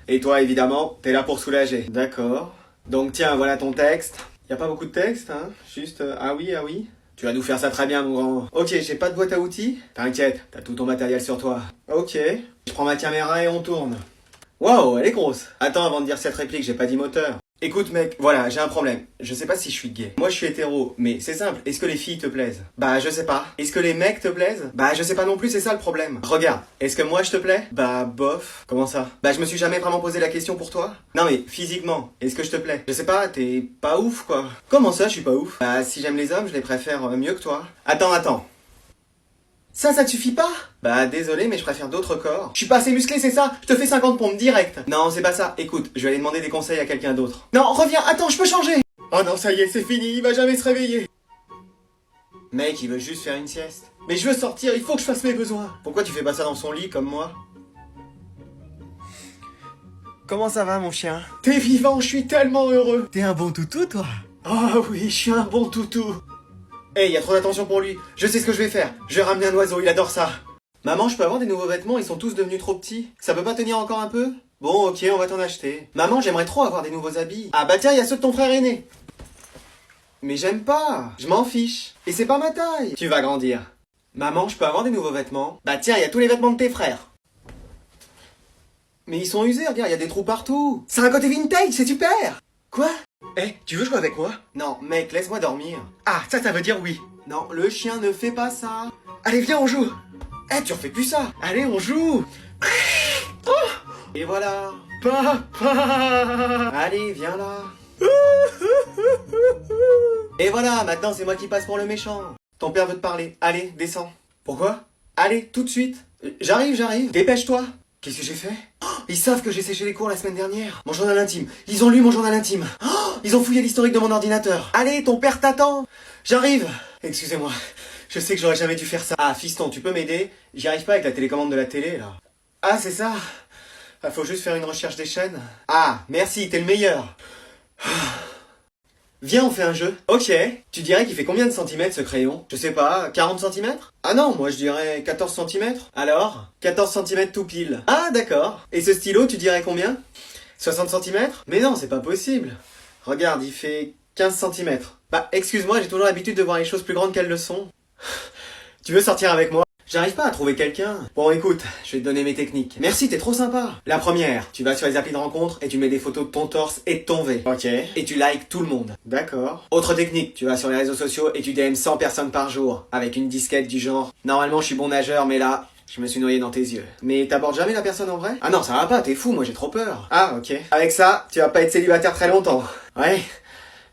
Et toi, évidemment, t'es là pour soulager. D'accord. Donc tiens, voilà ton texte. Y a pas beaucoup de texte, hein? Juste, ah oui. Tu vas nous faire ça très bien, mon grand. Ok, j'ai pas de boîte à outils. T'inquiète, t'as tout ton matériel sur toi. Ok. Je prends ma caméra et on tourne. Waouh, elle est grosse. Attends, avant de dire cette réplique, j'ai pas dit moteur. Écoute mec, voilà, j'ai un problème. Je sais pas si je suis gay. Moi je suis hétéro, mais c'est simple. Est-ce que les filles te plaisent? Bah je sais pas. Est-ce que les mecs te plaisent? Bah je sais pas non plus, c'est ça le problème. Regarde, est-ce que moi je te plais? Bah bof. Comment ça? Bah je me suis jamais vraiment posé la question pour toi. Non mais physiquement, est-ce que je te plais? Je sais pas, t'es pas ouf quoi. Comment ça je suis pas ouf? Bah si j'aime les hommes, je les préfère mieux que toi. Attends. Ça te suffit pas? Bah désolé mais je préfère d'autres corps. Je suis pas assez musclé c'est ça? Je te fais 50 pompes direct. Non c'est pas ça, écoute, je vais aller demander des conseils à quelqu'un d'autre. Non reviens, attends je peux changer. Oh non ça y est c'est fini, il va jamais se réveiller. Mec il veut juste faire une sieste. Mais je veux sortir, il faut que je fasse mes besoins. Pourquoi tu fais pas ça dans son lit comme moi? Comment ça va mon chien? T'es vivant, je suis tellement heureux. T'es un bon toutou toi? Oh oui je suis un bon toutou. Hey, y a trop d'attention pour lui. Je sais ce que je vais faire. Je vais ramener un oiseau, il adore ça. Maman, je peux avoir des nouveaux vêtements, ils sont tous devenus trop petits. Ça peut pas tenir encore un peu? Bon, ok, on va t'en acheter. Maman, j'aimerais trop avoir des nouveaux habits. Ah bah tiens, y a ceux de ton frère aîné. Mais j'aime pas. Je m'en fiche. Et c'est pas ma taille. Tu vas grandir. Maman, je peux avoir des nouveaux vêtements? Bah tiens, y a tous les vêtements de tes frères. Mais ils sont usés, regarde, y a des trous partout. C'est un côté vintage, c'est super. Quoi? Tu veux jouer avec moi? Non, mec, laisse-moi dormir. Ah, ça veut dire oui. Non, le chien ne fait pas ça. Allez, viens, on joue. Tu refais plus ça. Allez, on joue. Et voilà. Papa. Allez, viens là. Et voilà, maintenant c'est moi qui passe pour le méchant. Ton père veut te parler. Allez, descends. Pourquoi? Allez, tout de suite. J'arrive. Dépêche-toi. Qu'est-ce que j'ai fait? Ils savent que j'ai séché les cours la semaine dernière. Mon journal intime. Ils ont lu mon journal intime. Ils ont fouillé l'historique de mon ordinateur. Allez, ton père t'attend. J'arrive. Excusez-moi. Je sais que j'aurais jamais dû faire ça. Ah, fiston, tu peux m'aider? J'y arrive pas avec la télécommande de la télé, là. Ah, c'est ça. Faut juste faire une recherche des chaînes. Ah, merci, t'es le meilleur. Viens, on fait un jeu. Ok. Tu dirais qu'il fait combien de centimètres ce crayon? Je sais pas, 40 centimètres? Ah non, moi je dirais 14 centimètres. Alors? 14 centimètres tout pile. Ah d'accord. Et ce stylo, tu dirais combien? 60 centimètres? Mais non, c'est pas possible. Regarde, il fait 15 centimètres. Bah, excuse-moi, j'ai toujours l'habitude de voir les choses plus grandes qu'elles le sont. Tu veux sortir avec moi? J'arrive pas à trouver quelqu'un. Bon, écoute, je vais te donner mes techniques. Merci, t'es trop sympa. La première, tu vas sur les applis de rencontre et tu mets des photos de ton torse et de ton V. Ok. Et tu likes tout le monde. D'accord. Autre technique, tu vas sur les réseaux sociaux et tu DM 100 personnes par jour. Avec une disquette du genre, normalement je suis bon nageur, mais là, je me suis noyé dans tes yeux. Mais t'abordes jamais la personne en vrai? Ah non, ça va pas, t'es fou, moi j'ai trop peur. Ah, ok. Avec ça, tu vas pas être célibataire très longtemps. Ouais.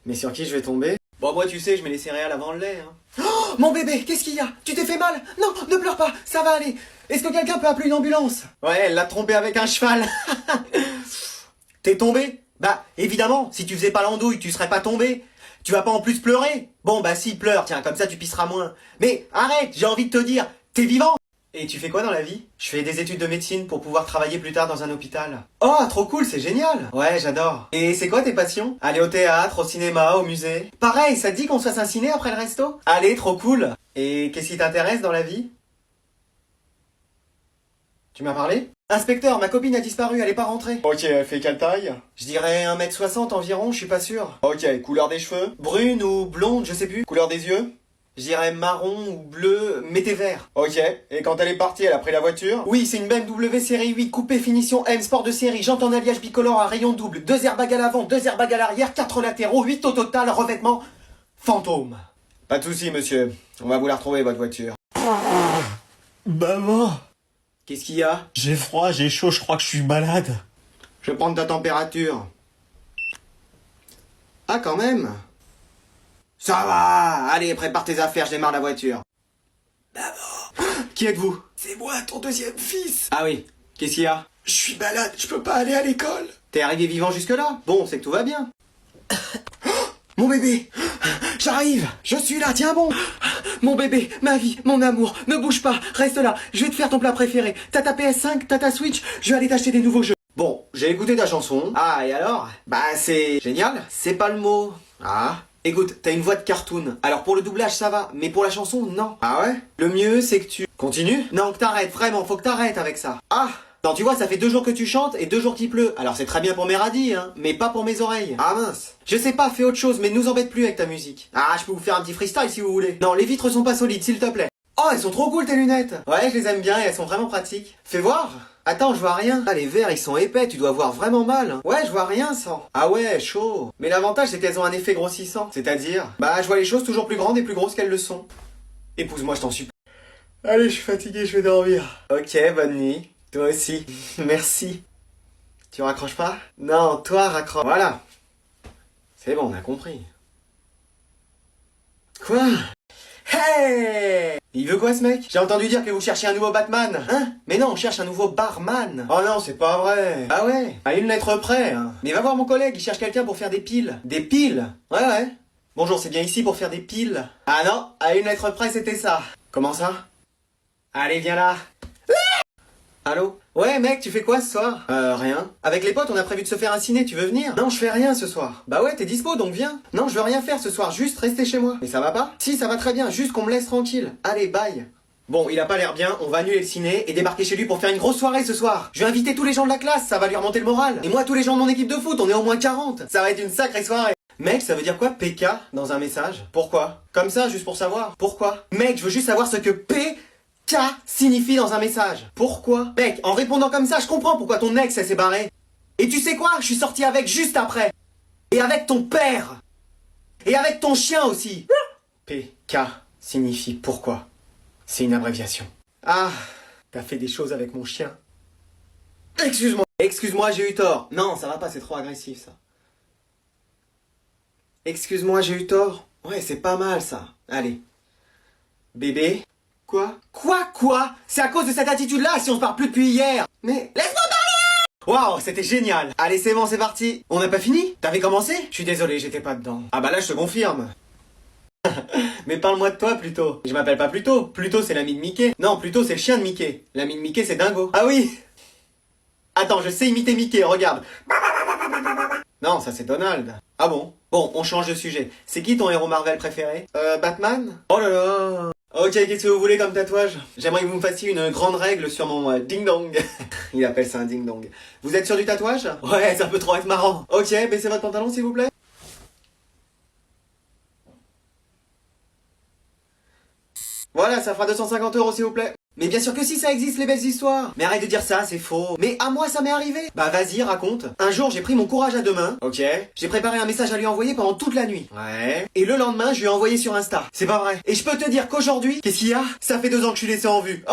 Mais sur qui je vais tomber? Bon, moi tu sais, je mets les céréales avant le lait, hein. Oh, mon bébé, qu'est-ce qu'il y a? Tu t'es fait mal? Non, ne pleure pas, ça va aller. Est-ce que quelqu'un peut appeler une ambulance? Ouais, elle l'a trompé avec un cheval. T'es tombé? Bah, évidemment, si tu faisais pas l'andouille, tu serais pas tombé. Tu vas pas en plus pleurer? Bon, bah si, pleure, tiens, comme ça tu pisseras moins. Mais arrête, j'ai envie de te dire, t'es vivant? Et tu fais quoi dans la vie? Je fais des études de médecine pour pouvoir travailler plus tard dans un hôpital. Oh, trop cool, c'est génial. Ouais, j'adore. Et c'est quoi tes passions? Aller au théâtre, au cinéma, au musée? Pareil, ça te dit qu'on se fasse un ciné après le resto? Allez, trop cool. Et qu'est-ce qui t'intéresse dans la vie? Tu m'as parlé? Inspecteur, ma copine a disparu, elle est pas rentrée. Ok, elle fait quelle taille? Je dirais 1m60 environ, je suis pas sûr. Ok, couleur des cheveux? Brune ou blonde, je sais plus. Couleur des yeux? Je dirais marron ou bleu, mais t'es vert. Ok, et quand elle est partie, elle a pris la voiture? Oui, c'est une BMW série 8, coupé finition M, sport de série, jante en alliage bicolore à rayon double, 2 airbags à l'avant, 2 airbags à l'arrière, 4 latéraux, 8 au total, revêtement fantôme. Pas de soucis, monsieur. On va vous la retrouver, votre voiture. Maman, Qu'est-ce qu'il y a? j'ai froid, j'ai chaud, je crois que je suis malade. Je vais prendre ta température. Ah, quand même. Ça va. Allez, prépare tes affaires, je démarre la voiture. Maman. Qui êtes-vous? C'est moi, ton deuxième fils. Ah oui. Qu'est-ce qu'il y a? Je suis malade, je peux pas aller à l'école. T'es arrivé vivant jusque-là? Bon, c'est que tout va bien. Mon bébé, j'arrive, je suis là, tiens bon. Mon bébé, ma vie, mon amour, ne bouge pas, reste là, je vais te faire ton plat préféré. T'as ta PS5, t'as ta Switch, je vais aller t'acheter des nouveaux jeux. Bon, j'ai écouté ta chanson. Ah, et alors? Bah, c'est génial. C'est pas le mot. Ah. Écoute, t'as une voix de cartoon. Alors pour le doublage, ça va, mais pour la chanson, non. Ah ouais? Le mieux, c'est que tu... Continues? Non, que t'arrêtes, vraiment, faut que t'arrêtes avec ça. Ah! Non, tu vois, ça fait 2 jours que tu chantes et 2 jours qu'il pleut. Alors c'est très bien pour mes radis, hein, mais pas pour mes oreilles. Ah mince. Je sais pas, fais autre chose, mais ne nous embête plus avec ta musique. Ah, je peux vous faire un petit freestyle si vous voulez. Non, les vitres sont pas solides, s'il te plaît. Oh, elles sont trop cool tes lunettes. Ouais, je les aime bien et elles sont vraiment pratiques. Fais voir. Attends, je vois rien. Ah, les verres, ils sont épais, tu dois voir vraiment mal. Hein. Ouais, je vois rien sans. Ah ouais, chaud. Mais l'avantage, c'est qu'elles ont un effet grossissant. C'est-à-dire? Bah, je vois les choses toujours plus grandes et plus grosses qu'elles le sont. Épouse-moi, je t'en supplie. Allez, je suis fatigué, je vais dormir. Ok, bonne nuit. Toi aussi. Merci. Tu raccroches pas? Non, toi raccroche. Voilà. C'est bon, on a compris. Quoi? Hey! Il veut quoi ce mec? J'ai entendu dire que vous cherchiez un nouveau Batman. Hein? Mais non, on cherche un nouveau barman. Oh non, c'est pas vrai. Ah ouais? À une lettre près. Hein. Mais va voir mon collègue, il cherche quelqu'un pour faire des piles. Des piles? Ouais, ouais. Bonjour, c'est bien ici pour faire des piles. Ah non, à une lettre près, c'était ça. Comment ça? Allez, viens là. Allô? Ouais mec, tu fais quoi ce soir? Rien. Avec les potes, on a prévu de se faire un ciné, tu veux venir? Non, je fais rien ce soir. Bah ouais, t'es dispo, donc viens. Non, je veux rien faire ce soir, juste rester chez moi. Mais ça va pas? Si, ça va très bien, juste qu'on me laisse tranquille. Allez, bye. Bon, il a pas l'air bien, on va annuler le ciné et débarquer chez lui pour faire une grosse soirée ce soir. Je vais inviter tous les gens de la classe, ça va lui remonter le moral. Et moi, tous les gens de mon équipe de foot, on est au moins 40. Ça va être une sacrée soirée. Mec, ça veut dire quoi PK dans un message? Pourquoi? Comme ça, juste pour savoir. Pourquoi? Mec, je veux juste savoir ce que K signifie dans un message. Pourquoi? Mec, en répondant comme ça, je comprends pourquoi ton ex, elle s'est barrée. Et tu sais quoi? Je suis sorti avec juste après. Et avec ton père. Et avec ton chien aussi. PK signifie pourquoi. C'est une abréviation. Ah, t'as fait des choses avec mon chien. Excuse-moi. Excuse-moi, j'ai eu tort. Non, ça va pas, c'est trop agressif ça. Excuse-moi, j'ai eu tort. Ouais, c'est pas mal ça. Allez. Bébé. Quoi? Quoi? C'est à cause de cette attitude-là si on se parle plus depuis hier. Mais laisse-moi parler! Waouh, c'était génial. Allez, c'est bon, c'est parti. On n'a pas fini? T'avais commencé? Je suis désolé, j'étais pas dedans. Ah bah là, je te confirme. Mais parle-moi de toi, Pluto. Je m'appelle pas Pluto. Pluto, c'est l'ami de Mickey. Non, Pluto, c'est le chien de Mickey. L'ami de Mickey, c'est Dingo. Ah oui. Attends, je sais imiter Mickey, regarde. Non, ça c'est Donald. Ah bon? Bon, on change de sujet. C'est qui ton héros Marvel préféré? Batman? Oh là là. Ok, qu'est-ce que vous voulez comme tatouage? J'aimerais que vous me fassiez une grande règle sur mon ding-dong. Il appelle ça un ding-dong. Vous êtes sûr du tatouage? Ouais, ça peut trop être marrant. Ok, baissez votre pantalon s'il vous plaît. Voilà, ça fera 250 € s'il vous plaît. Mais bien sûr que si, ça existe les belles histoires. Mais arrête de dire ça, c'est faux. Mais à moi ça m'est arrivé. Bah vas-y, raconte. Un jour j'ai pris mon courage à deux mains. Ok. J'ai préparé un message à lui envoyer pendant toute la nuit. Ouais. Et le lendemain je lui ai envoyé sur Insta. C'est pas vrai. Et je peux te dire qu'aujourd'hui, qu'est-ce qu'il y a? Ça fait 2 ans que je suis laissé en vue.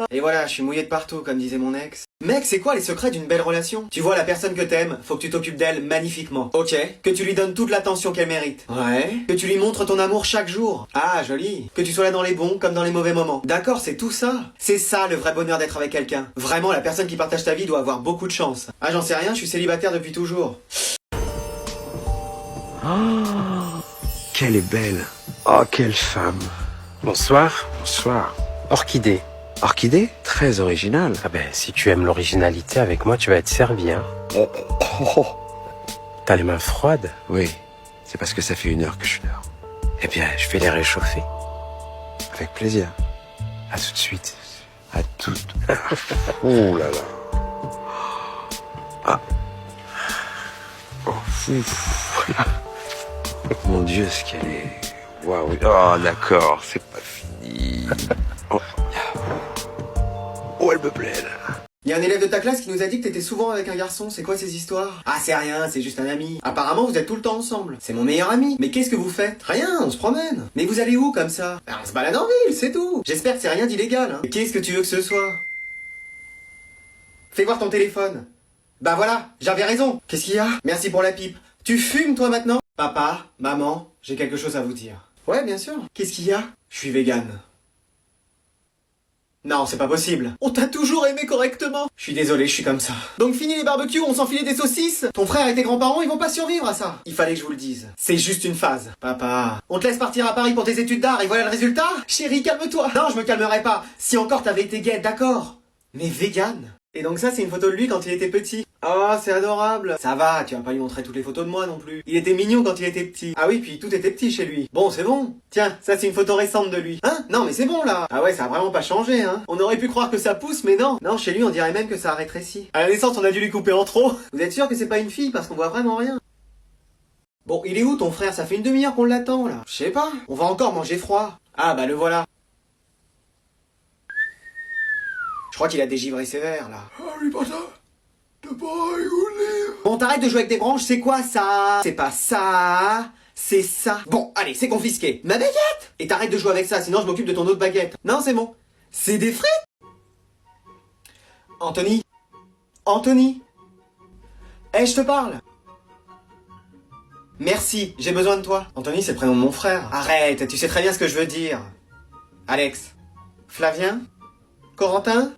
Et voilà, je suis mouillé de partout comme disait mon ex. Mec, c'est quoi les secrets d'une belle relation? Tu vois la personne que t'aimes, faut que tu t'occupes d'elle magnifiquement. Ok. Que tu lui donnes toute l'attention qu'elle mérite. Ouais. Que tu lui montres ton amour chaque jour. Ah, joli. Que tu sois là dans les bons comme dans les mauvais moments. D'accord, c'est tout ça. C'est ça le vrai bonheur d'être avec quelqu'un. Vraiment, la personne qui partage ta vie doit avoir beaucoup de chance. Ah, j'en sais rien, je suis célibataire depuis toujours. Oh, qu'elle est belle. Oh, quelle femme. Bonsoir. Bonsoir. Orchidée. Orchidée? Très original. Ah ben, si tu aimes l'originalité, avec moi, tu vas être servi, hein. T'as les mains froides? Oui, c'est parce que ça fait 1 heure que je dors. Eh bien, je vais les réchauffer. Avec plaisir. À tout de suite. À tout. Oh là là. Ah. Oh, mon Dieu, ce qu'elle est. Waouh. Oh, d'accord, c'est pas fini. Oh. Oh, elle me plaît, là. Il y a un élève de ta classe qui nous a dit que t'étais souvent avec un garçon, c'est quoi ces histoires? Ah c'est rien, c'est juste un ami. Apparemment vous êtes tout le temps ensemble. C'est mon meilleur ami. Mais qu'est-ce que vous faites? Rien, on se promène. Mais vous allez où comme ça? On se balade en ville, c'est tout. J'espère que c'est rien d'illégal, hein. Qu'est-ce que tu veux que ce soit? Fais voir ton téléphone. Bah voilà, j'avais raison. Qu'est-ce qu'il y a? Merci pour la pipe. Tu fumes toi maintenant? Papa, maman, j'ai quelque chose à vous dire. Ouais bien sûr. Qu'est-ce qu'il y a? Je suis végane. Non, c'est pas possible. On t'a toujours aimé correctement. Je suis désolé, je suis comme ça. Donc fini les barbecues, on s'enfilait des saucisses. Ton frère et tes grands-parents, ils vont pas survivre à ça. Il fallait que je vous le dise. C'est juste une phase. Papa, on te laisse partir à Paris pour tes études d'art et voilà le résultat? Chérie, calme-toi. Non, je me calmerai pas. Si encore t'avais été gay, d'accord. Mais vegan. Et donc ça, c'est une photo de lui quand il était petit. Oh, c'est adorable. Ça va, tu vas pas lui montrer toutes les photos de moi non plus. Il était mignon quand il était petit. Ah oui, puis tout était petit chez lui. Bon, c'est bon. Tiens, ça c'est une photo récente de lui. Hein? Non, mais c'est bon là. Ah ouais, ça a vraiment pas changé, hein. On aurait pu croire que ça pousse, mais non. Non, chez lui, on dirait même que ça a rétréci. À la naissance, on a dû lui couper en trop. Vous êtes sûr que c'est pas une fille parce qu'on voit vraiment rien? Bon, il est où ton frère? Ça fait une demi-heure qu'on l'attend là. Je sais pas. On va encore manger froid. Ah bah le voilà. Je crois qu'il a dégivré sévère là. Harry Potter, the boy who lives. Bon, t'arrêtes de jouer avec des branches, c'est quoi ça? C'est pas ça, c'est ça. Bon, allez, c'est confisqué. Ma baguette! Et t'arrêtes de jouer avec ça, sinon je m'occupe de ton autre baguette. Non, c'est bon. C'est des frites? Anthony? Anthony? Eh, je te parle. Merci, j'ai besoin de toi. Anthony, c'est le prénom de mon frère. Arrête, tu sais très bien ce que je veux dire. Alex. Flavien? Corentin?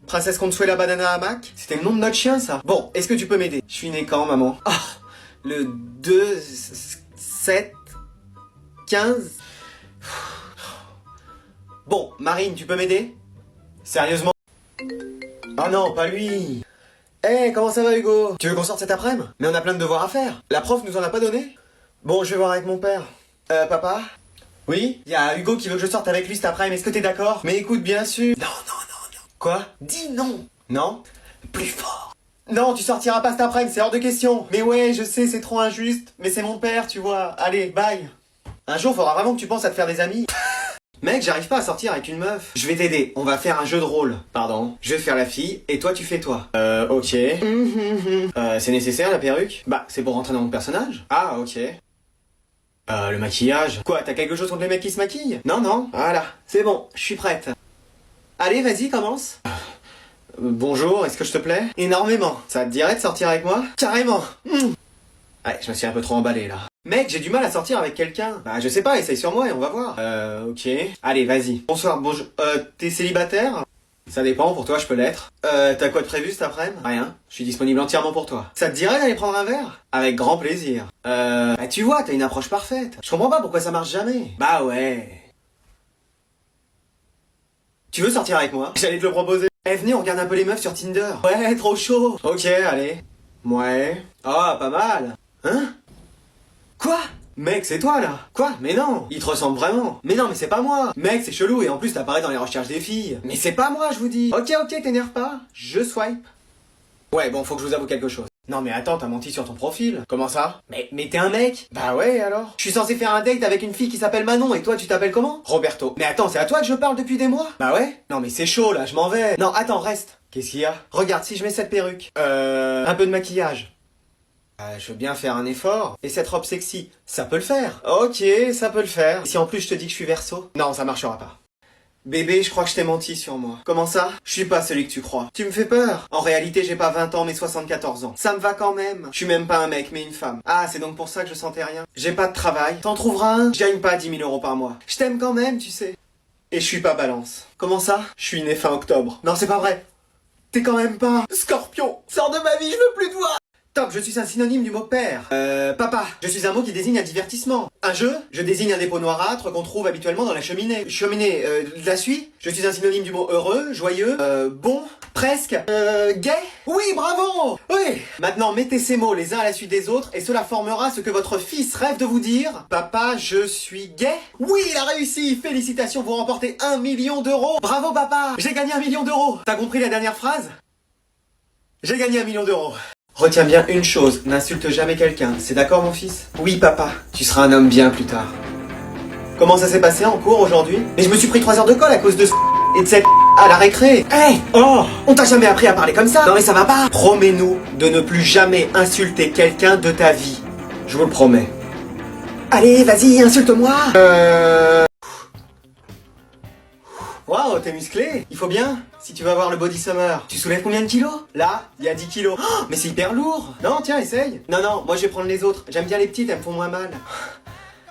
Princesse Consuela Banana Hamac? C'était le nom de notre chien, ça. Bon, est-ce que tu peux m'aider? Je suis né quand, maman? Ah, le 2... 7... 15... Bon, Marine, tu peux m'aider? Sérieusement? Oh non, pas lui. Eh, comment ça va, Hugo? Tu veux qu'on sorte cet après-midi? Mais on a plein de devoirs à faire. La prof nous en a pas donné? Bon, je vais voir avec mon père. Papa? Oui? Y a Hugo qui veut que je sorte avec lui cet après-midi, est-ce que t'es d'accord? Mais écoute, bien sûr. Non. Quoi? Dis non. Non? Plus fort. Non, tu sortiras pas cet après-midi, c'est hors de question. Mais ouais, je sais, c'est trop injuste. Mais c'est mon père, tu vois. Allez, bye. Un jour, faudra vraiment que tu penses à te faire des amis. Mec, j'arrive pas à sortir avec une meuf. Je vais t'aider, on va faire un jeu de rôle. Pardon. Je vais faire la fille, et toi tu fais toi. Ok. C'est nécessaire la perruque? Bah, c'est pour rentrer dans mon personnage. Ah, ok. Le maquillage. Quoi, t'as quelque chose contre les mecs qui se maquillent? Non. Voilà, c'est bon, je suis prête. Allez, vas-y, commence. Bonjour, est-ce que je te plais? Énormément. Ça te dirait de sortir avec moi? Carrément. Ouais, je me suis un peu trop emballé là. Mec, j'ai du mal à sortir avec quelqu'un. Bah, je sais pas, essaye sur moi et on va voir. Ok. Allez, vas-y. Bonsoir, bonjour. T'es célibataire? Ça dépend, pour toi je peux l'être. T'as quoi de prévu cet après-midi? Rien. Je suis disponible entièrement pour toi. Ça te dirait d'aller prendre un verre? Avec grand plaisir. Bah tu vois, t'as une approche parfaite. Je comprends pas pourquoi ça marche jamais. Bah ouais. Tu veux sortir avec moi? J'allais te le proposer. Eh, venez, on regarde un peu les meufs sur Tinder. Ouais, trop chaud. Ok, allez. Ouais. Ah, pas mal. Hein? Quoi? Mec, c'est toi là? Quoi? Mais non, il te ressemble vraiment. Mais non, mais c'est pas moi. Mec, c'est chelou et en plus t'apparais dans les recherches des filles. Mais c'est pas moi, je vous dis. Ok, t'énerve pas. Je swipe. Ouais, bon, faut que je vous avoue quelque chose. Non mais attends, t'as menti sur ton profil. Comment ça? Mais t'es un mec? Bah ouais, alors? Je suis censé faire un date avec une fille qui s'appelle Manon, et toi tu t'appelles comment? Roberto. Mais attends, c'est à toi que je parle depuis des mois? Bah ouais? Non mais c'est chaud là, je m'en vais. Non, attends, reste. Qu'est-ce qu'il y a? Regarde, si je mets cette perruque. Un peu de maquillage. Je veux bien faire un effort. Et cette robe sexy, ça peut le faire. Ok, ça peut le faire. Et si en plus je te dis que je suis Verseau? Non, ça marchera pas. Bébé, je crois que je t'ai menti sur moi. Comment ça? Je suis pas celui que tu crois. Tu me fais peur. En réalité, j'ai pas 20 ans, mais 74 ans. Ça me va quand même. Je suis même pas un mec, mais une femme. Ah, c'est donc pour ça que je sentais rien. J'ai pas de travail. T'en trouveras un? Je gagne pas 10 000 euros par mois. Je t'aime quand même, tu sais. Et je suis pas Balance. Comment ça? Je suis né fin octobre. Non, c'est pas vrai. T'es quand même pas Scorpion. Sors de ma vie, je veux plus te voir. Top, je suis un synonyme du mot père. Papa, je suis un mot qui désigne un divertissement. Un jeu, je désigne un dépôt noirâtre qu'on trouve habituellement dans la cheminée. Cheminée, la suite, je suis un synonyme du mot heureux, joyeux, bon, presque, gay. Oui, bravo. Oui. Maintenant, mettez ces mots les uns à la suite des autres et cela formera ce que votre fils rêve de vous dire. Papa, je suis gay. Oui, il a réussi. Félicitations, vous remportez 1 million d'euros. Bravo papa, j'ai gagné 1 million d'euros. T'as compris la dernière phrase? J'ai gagné 1 million d'euros. Retiens bien une chose, n'insulte jamais quelqu'un, c'est d'accord mon fils? Oui papa, tu seras un homme bien plus tard. Comment ça s'est passé en cours aujourd'hui? Mais je me suis pris 3 heures de colle à cause de et de cette à la récré. Hey! Oh! On t'a jamais appris à parler comme ça? Non mais ça va pas! Promets-nous de ne plus jamais insulter quelqu'un de ta vie. Je vous le promets. Allez, vas-y, insulte-moi! Waouh, t'es musclé. Il faut bien, si tu veux avoir le body summer. Tu soulèves combien de kilos? Là, il y a 10 kilos. Oh, mais c'est hyper lourd. Non, tiens, essaye. Non, moi je vais prendre les autres. J'aime bien les petites, elles me font moins mal.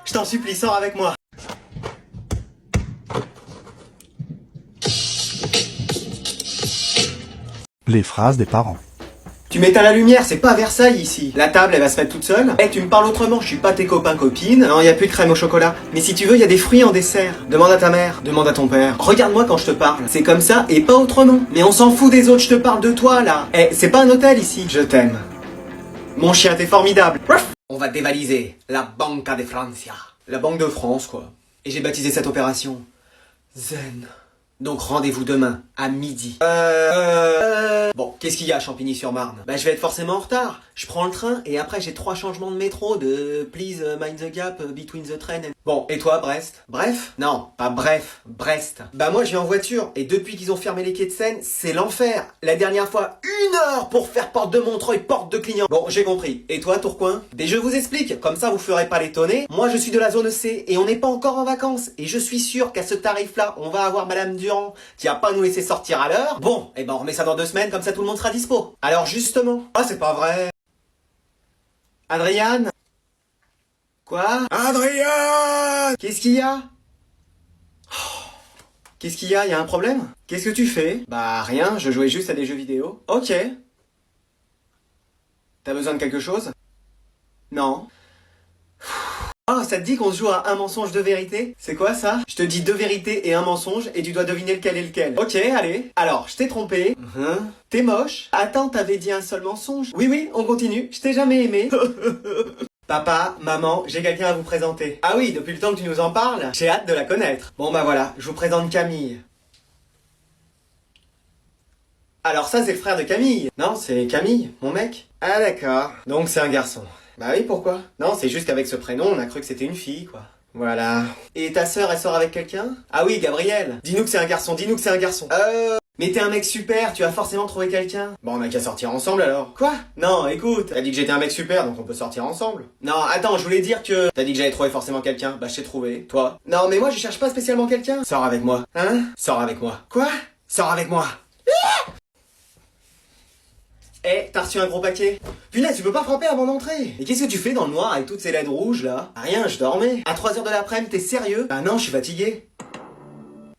Je t'en supplie, sors avec moi. Les phrases des parents. Tu m'éteins la lumière, c'est pas Versailles ici. La table, elle va se mettre toute seule. Tu me parles autrement, je suis pas tes copains copines. Non, y a plus de crème au chocolat. Mais si tu veux, y a des fruits en dessert. Demande à ta mère, demande à ton père. Regarde-moi quand je te parle. C'est comme ça et pas autrement. Mais on s'en fout des autres, je te parle de toi là. C'est pas un hôtel ici. Je t'aime. Mon chien, t'es formidable. On va dévaliser la Banca de Francia. La Banque de France, quoi. Et j'ai baptisé cette opération Zen. Donc rendez-vous demain, à midi. Bon, qu'est-ce qu'il y a à Champigny-sur-Marne? Bah je vais être forcément en retard. Je prends le train et après j'ai 3 changements de métro de please mind the gap between the train and... Bon, et toi Brest? Bref? Non, pas bref, Brest. Bah moi je viens en voiture et depuis qu'ils ont fermé les quais de Seine, c'est l'enfer. La dernière fois, 1 heure pour faire porte de Montreuil, porte de Clignancourt. Bon, j'ai compris. Et toi Tourcoing? Et je vous explique, comme ça vous ferez pas l'étonner. Moi je suis de la zone C et on n'est pas encore en vacances. Et je suis sûr qu'à ce tarif-là, on va avoir Madame Durand qui va pas nous laisser sortir à l'heure. Bon, et ben on remet ça dans 2 semaines, comme ça tout le monde sera dispo. Alors justement... Ah c'est pas vrai. Adriane? Quoi? Adriane! Qu'est-ce qu'il y a? Qu'est-ce qu'il y a? Y a un problème? Qu'est-ce que tu fais? Bah rien, je jouais juste à des jeux vidéo. Ok. T'as besoin de quelque chose? Non. Oh, ça te dit qu'on se joue à un mensonge, 2 vérités? C'est quoi ça? Je te dis 2 vérités et un mensonge et tu dois deviner lequel est lequel. Ok, allez. Alors, je t'ai trompé. T'es moche. Attends, t'avais dit un seul mensonge? Oui, on continue. Je t'ai jamais aimé. Papa, maman, j'ai quelqu'un à vous présenter. Ah oui, depuis le temps que tu nous en parles, j'ai hâte de la connaître. Bon bah voilà, je vous présente Camille. Alors ça, c'est le frère de Camille. Non, c'est Camille, mon mec. Ah d'accord. Donc c'est un garçon. Bah oui, pourquoi? Non, c'est juste qu'avec ce prénom, on a cru que c'était une fille, quoi. Voilà. Et ta sœur, elle sort avec quelqu'un? Ah oui, Gabriel. Dis-nous que c'est un garçon, dis-nous que c'est un garçon. Mais t'es un mec super, tu as forcément trouvé quelqu'un. Bon, on a qu'à sortir ensemble alors. Quoi? Non, écoute, t'as dit que j'étais un mec super, donc on peut sortir ensemble. Non, attends, je voulais dire que... T'as dit que j'avais trouvé forcément quelqu'un, bah je t'ai trouvé. Toi? Non, mais moi je cherche pas spécialement quelqu'un. Sors avec moi. Hein? Sors avec moi. Quoi? Sors avec moi. T'as reçu un gros paquet? Punaise, tu peux pas frapper avant d'entrer. Et qu'est-ce que tu fais dans le noir avec toutes ces LED rouges là? Rien, je dormais. À 3 heures de l'après-midi, t'es sérieux? Bah non, je suis fatigué.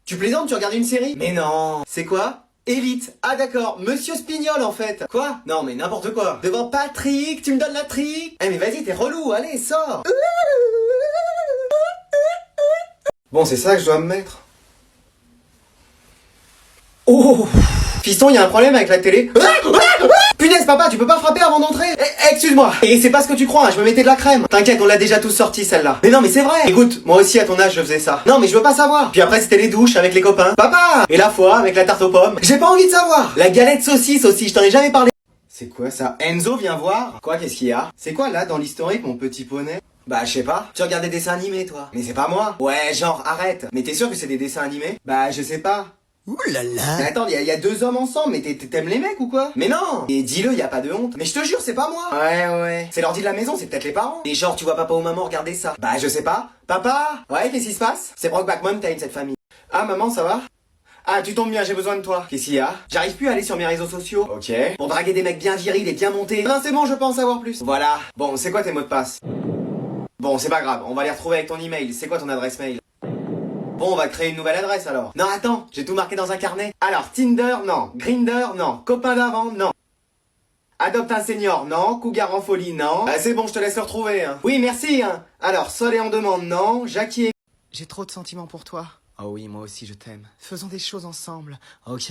Tu plaisantes, tu regardes une série? Mais non. C'est quoi? Élite. Ah d'accord, Monsieur Spignol en fait. Quoi? Non mais n'importe quoi. Devant Patrick, tu me donnes la trique? Mais vas-y, t'es relou, allez, sors. Bon, c'est ça que je dois me mettre. Oh! Fiston, y a un problème avec la télé. Punaise, papa, tu peux pas frapper avant d'entrer? Excuse-moi. Et c'est pas ce que tu crois, hein, je me mettais de la crème. T'inquiète, on l'a déjà tous sorti celle-là. Mais non, mais c'est vrai. Écoute, moi aussi à ton âge je faisais ça. Non, mais je veux pas savoir. Puis après c'était les douches avec les copains. Papa! Et la fois avec la tarte aux pommes. J'ai pas envie de savoir. La galette saucisse aussi, je t'en ai jamais parlé. C'est quoi ça? Enzo, viens voir. Quoi, qu'est-ce qu'il y a? C'est quoi là dans l'historique, mon petit poney? Bah, je sais pas. Tu regardes des dessins animés, toi. Mais c'est pas moi. Ouais, genre, arrête. Mais t'es sûr que c'est des dessins animés? Bah, je sais pas. Ouh là là. Mais attends, y a deux hommes ensemble, mais t'aimes les mecs ou quoi? Mais non! Et dis-le, y a pas de honte. Mais je te jure, c'est pas moi! Ouais. C'est l'ordi de la maison, c'est peut-être les parents. Et genre, tu vois papa ou maman regarder ça? Bah, je sais pas. Papa? Ouais, qu'est-ce qui se passe? C'est Brokeback Mountain, cette famille. Ah, maman, ça va? Ah, tu tombes bien, j'ai besoin de toi. Qu'est-ce qu'il y a? J'arrive plus à aller sur mes réseaux sociaux. Ok. Pour draguer des mecs bien virils et bien montés. Non, c'est bon, je peux en savoir plus. Voilà. Bon, c'est quoi tes mots de passe? Bon, c'est pas grave, on va les retrouver avec ton email. C'est quoi ton adresse mail? Bon, on va créer une nouvelle adresse alors. Non, attends, j'ai tout marqué dans un carnet. Alors, Tinder, non. Grindr, non. Copain d'avant, non. Adopte un senior, non. Cougar en folie, non. Ah, c'est bon, je te laisse le retrouver, hein. Oui, merci, hein. Alors, Sol et en demande, non. Jackie et... J'ai trop de sentiments pour toi. Oh oui, moi aussi, je t'aime. Faisons des choses ensemble. Ok,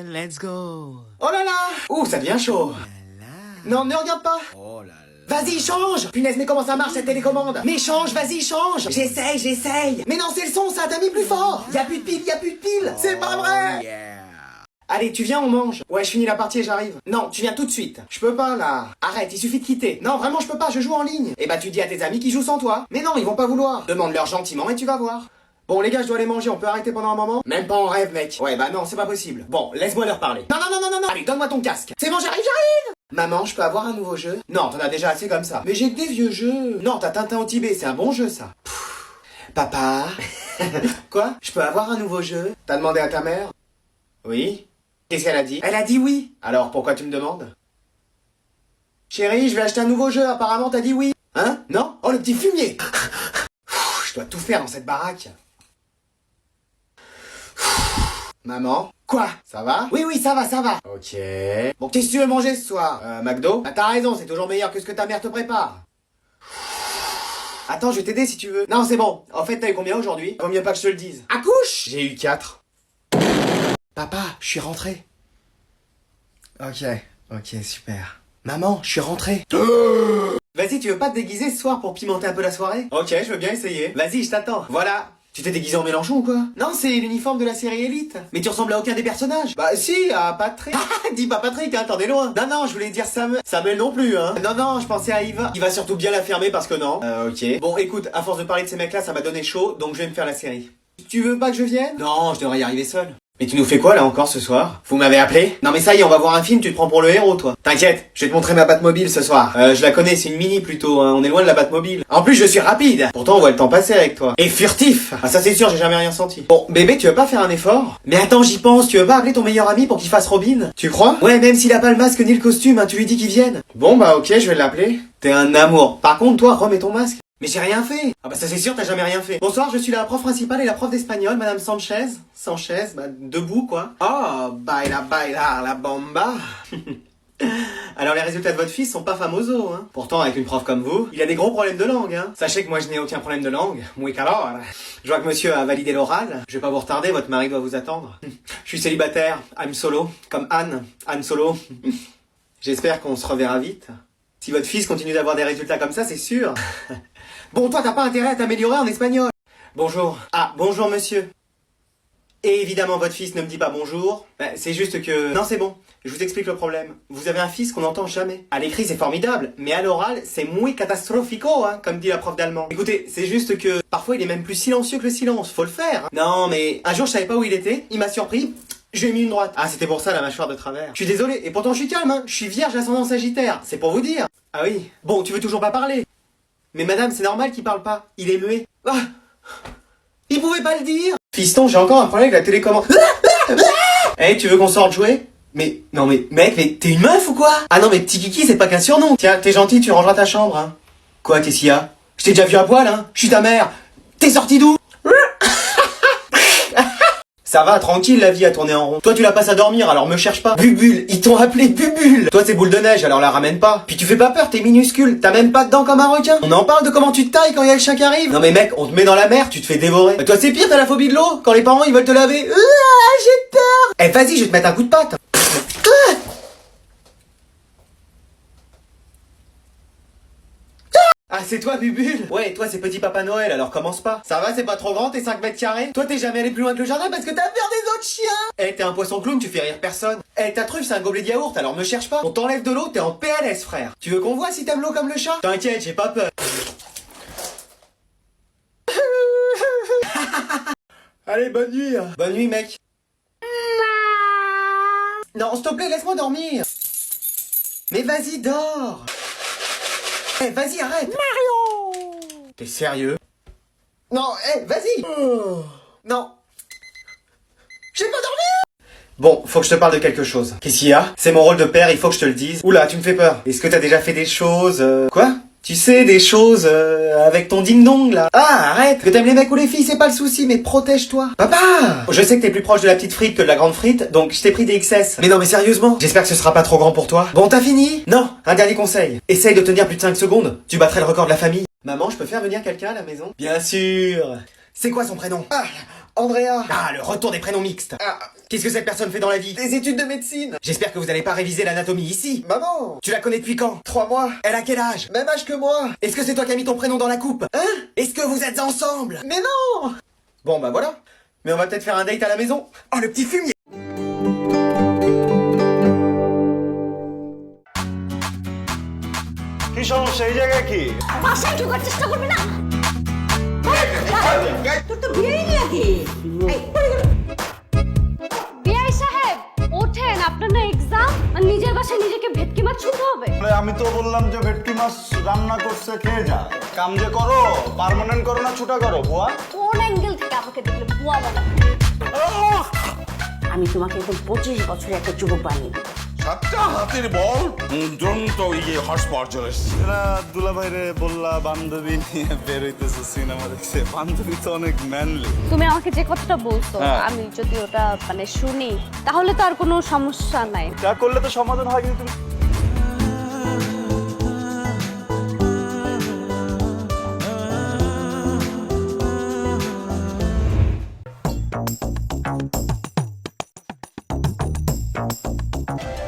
let's go. Oh là là. Ouh, ça devient chaud. Non, ne regarde pas. Oh là là. Vas-y, change! Punaise, mais comment ça marche cette télécommande? Mais change, vas-y, change! J'essaye! Mais non, c'est le son, ça, t'as mis plus fort! Y'a plus de pile! C'est pas vrai! Allez, tu viens, on mange. Ouais, je finis la partie et j'arrive. Non, tu viens tout de suite. Je peux pas, là. Arrête, il suffit de quitter. Non, vraiment, je peux pas, je joue en ligne. Et bah, tu dis à tes amis qu'ils jouent sans toi. Mais non, ils vont pas vouloir. Demande-leur gentiment et tu vas voir. Bon, les gars, je dois aller manger, on peut arrêter pendant un moment? Même pas en rêve, mec. Ouais, bah non, c'est pas possible. Bon, laisse-moi leur parler. Non. Allez, donne-moi ton casque. C'est bon, j'arrive! Maman, je peux avoir un nouveau jeu? Non, t'en as déjà assez comme ça. Mais j'ai que des vieux jeux. Non, t'as Tintin au Tibet, c'est un bon jeu, ça. Papa? Quoi? Je peux avoir un nouveau jeu? T'as demandé à ta mère? Oui? Qu'est-ce qu'elle a dit? Elle a dit oui. Alors, pourquoi tu me demandes? Chérie, je vais acheter un nouveau jeu, apparemment t'as dit oui. Hein? Non? Oh, le petit fumier! Je dois tout faire dans cette baraque. Maman? Quoi? Ça va? Oui, ça va. Ok. Bon, qu'est-ce que tu veux manger ce soir? McDo? Bah t'as raison, c'est toujours meilleur que ce que ta mère te prépare. Attends, je vais t'aider si tu veux. Non, c'est bon. En fait, t'as eu combien aujourd'hui? Vaut mieux pas que je te le dise. Accouche! J'ai eu 4. Papa, je suis rentré. Ok, super. Maman, je suis rentré. Vas-y, tu veux pas te déguiser ce soir pour pimenter un peu la soirée? Ok, je veux bien essayer. Vas-y, je t'attends. Voilà. Tu t'es déguisé en Mélenchon ou quoi? Non, c'est l'uniforme de la série Elite. Mais tu ressembles à aucun des personnages. Bah si, à Patrick. Dis pas Patrick, hein, t'en es loin. Non, je voulais dire Samuel non plus, hein. Non, je pensais à Yves. Il va surtout bien la fermer parce que non. Ok. Bon, écoute, à force de parler de ces mecs-là, ça m'a donné chaud, donc je vais me faire la série. Tu veux pas que je vienne? Non, je devrais y arriver seul. Mais tu nous fais quoi là encore ce soir? Vous m'avez appelé? Non mais ça y est, on va voir un film, tu te prends pour le héros toi. T'inquiète, je vais te montrer ma Batmobile ce soir. Je la connais, c'est une mini plutôt, hein. On est loin de la Batmobile. En plus je suis rapide. Pourtant on voit le temps passer avec toi. Et furtif. Ah ça c'est sûr, j'ai jamais rien senti. Bon, bébé, tu veux pas faire un effort? Mais attends, j'y pense, tu veux pas appeler ton meilleur ami pour qu'il fasse Robin? Tu crois? Ouais, même s'il a pas le masque ni le costume, hein, tu lui dis qu'il vienne. Bon bah ok, je vais l'appeler. T'es un amour. Par contre toi, remets ton masque. Mais j'ai rien fait. Ah bah ça c'est sûr, t'as jamais rien fait. Bonsoir, je suis la prof principale et la prof d'espagnol, Madame Sanchez. Sanchez, bah debout quoi. Oh, baila la bomba. Alors les résultats de votre fils sont pas famosos, hein. Pourtant avec une prof comme vous, il a des gros problèmes de langue, hein. Sachez que moi je n'ai aucun problème de langue. Muy calor. Je vois que monsieur a validé l'oral. Je vais pas vous retarder, votre mari doit vous attendre. Je suis célibataire, I'm solo, comme Anne Solo. J'espère qu'on se reverra vite. Si votre fils continue d'avoir des résultats comme ça, c'est sûr. Bon, toi, t'as pas intérêt à t'améliorer en espagnol. Bonjour. Ah, bonjour, monsieur. Et évidemment, votre fils ne me dit pas bonjour. C'est juste que... Non, c'est bon. Je vous explique le problème. Vous avez un fils qu'on n'entend jamais. À l'écrit, c'est formidable. Mais à l'oral, c'est muy catastrophico, hein, comme dit la prof d'allemand. Écoutez, c'est juste que... Parfois, il est même plus silencieux que le silence. Faut le faire. Hein. Non, mais... Un jour, je savais pas où il était. Il m'a surpris. Je lui ai mis une droite. Ah, c'était pour ça, la mâchoire de travers. Je suis désolé. Et pourtant, je suis calme, hein. Je suis vierge ascendant sagittaire. C'est pour vous dire. Ah oui. Bon, tu veux toujours pas parler? Mais madame, c'est normal qu'il parle pas. Il est muet. Ah, il pouvait pas le dire. Fiston, j'ai encore un problème avec la télécommande. Hey, tu veux qu'on sorte jouer? Mais, non mais, mec, mais t'es une meuf ou quoi? Ah non, mais petit kiki, c'est pas qu'un surnom. Tiens, t'es gentil, tu rangeras ta chambre, hein. Quoi, qu'est-ce qu'il y a? Je t'ai déjà vu à poil, hein. Je suis ta mère. T'es sorti d'où? Ça va, tranquille, la vie a tourné en rond. Toi, tu la passes à dormir, alors me cherche pas. Bubule, ils t'ont appelé Bubule. Toi, c'est boule de neige, alors la ramène pas. Puis tu fais pas peur, t'es minuscule. T'as même pas de dents comme un requin. On en parle de comment tu te tailles quand il y a le chien qui arrive. Non mais mec, on te met dans la mer, tu te fais dévorer. Toi, c'est pire, t'as la phobie de l'eau. Quand les parents, ils veulent te laver. J'ai peur. Eh, vas-y, je vais te mettre un coup de patte. Ah, c'est toi, Bubule? Ouais, toi, c'est Petit Papa Noël, alors commence pas. Ça va, c'est pas trop grand, t'es 5 mètres carrés? Toi, t'es jamais allé plus loin que le jardin parce que t'as peur des autres chiens! Eh, t'es un poisson clown, tu fais rire personne. Eh, ta truffe, c'est un gobelet de yaourt, alors me cherche pas. On t'enlève de l'eau, t'es en PLS, frère. Tu veux qu'on voit si t'aimes l'eau comme le chat? T'inquiète, j'ai pas peur. Allez, bonne nuit. Bonne nuit, mec. Non, s'il te plaît, laisse-moi dormir. Mais vas-y, dors. Eh, vas-y, arrête. Mario. T'es sérieux? Non, eh, vas-y. Non. J'ai pas dormi. Bon, faut que je te parle de quelque chose. Qu'est-ce qu'il y a? C'est mon rôle de père, il faut que je te le dise. Oula, tu me fais peur. Est-ce que t'as déjà fait des choses... Quoi? Tu sais, des choses avec ton ding-dong, là. Ah, arrête. Que t'aimes les mecs ou les filles, c'est pas le souci, mais protège-toi. Papa! Je sais que t'es plus proche de la petite frite que de la grande frite, donc je t'ai pris des XS. Mais non, mais sérieusement, j'espère que ce sera pas trop grand pour toi. Bon, t'as fini? Non, un dernier conseil. Essaye de tenir plus de 5 secondes. Tu battrais le record de la famille. Maman, je peux faire venir quelqu'un à la maison? Bien sûr. C'est quoi son prénom? Ah, Andrea. Ah, le retour des prénoms mixtes. Ah, qu'est-ce que cette personne fait dans la vie? Des études de médecine. J'espère que vous n'allez pas réviser l'anatomie ici. Maman, tu la connais depuis quand? 3 mois. Elle a quel âge? Même âge que moi. Est-ce que c'est toi qui as mis ton prénom dans la coupe? Hein? Est-ce que vous êtes ensemble? Mais non. Bon, bah voilà. Mais on va peut-être faire un date à la maison. Oh, le petit fumier. কি সমস্যা এই জায়গায় কি বাসায় ঢোকার চেষ্টা করবি না তোর তো বিয়েই নাকি বিআই সাহেব ওঠেন আপনার না এক্সাম আর নিজের বাসায় নিজেকে ভেটকি মাছ ছুঁতে হবে আমি তো বললাম যে ভেটকি মাছ রান্না করছে খেয়ে যা কাম যে করো পার্মানেন্ট করো না ছুটা করো বুয়া কোন অ্যাঙ্গেল থেকে আমাকে দেখলে বুয়া বলা আমি তোমাকে একদম 25 বছরের একটা যুবক বানিয়ে দেব সাতটা হাতের বল দ্রন্ত ইয়ে হর্স পাওয়ার চলে এসেছে না দুলাভাইরে বললা বান্ধবী নিয়ে বের হইতেছে সিনেমা দেখছে বান্ধবী তো অনেক ম্যানলি তুমি আমাকে যে কথাটা বলছো আমি যদি ওটা মানে শুনি তাহলে তো আর কোনো সমস্যা নাই যা করলে তো সমাধান হয় কিন্তু তুমি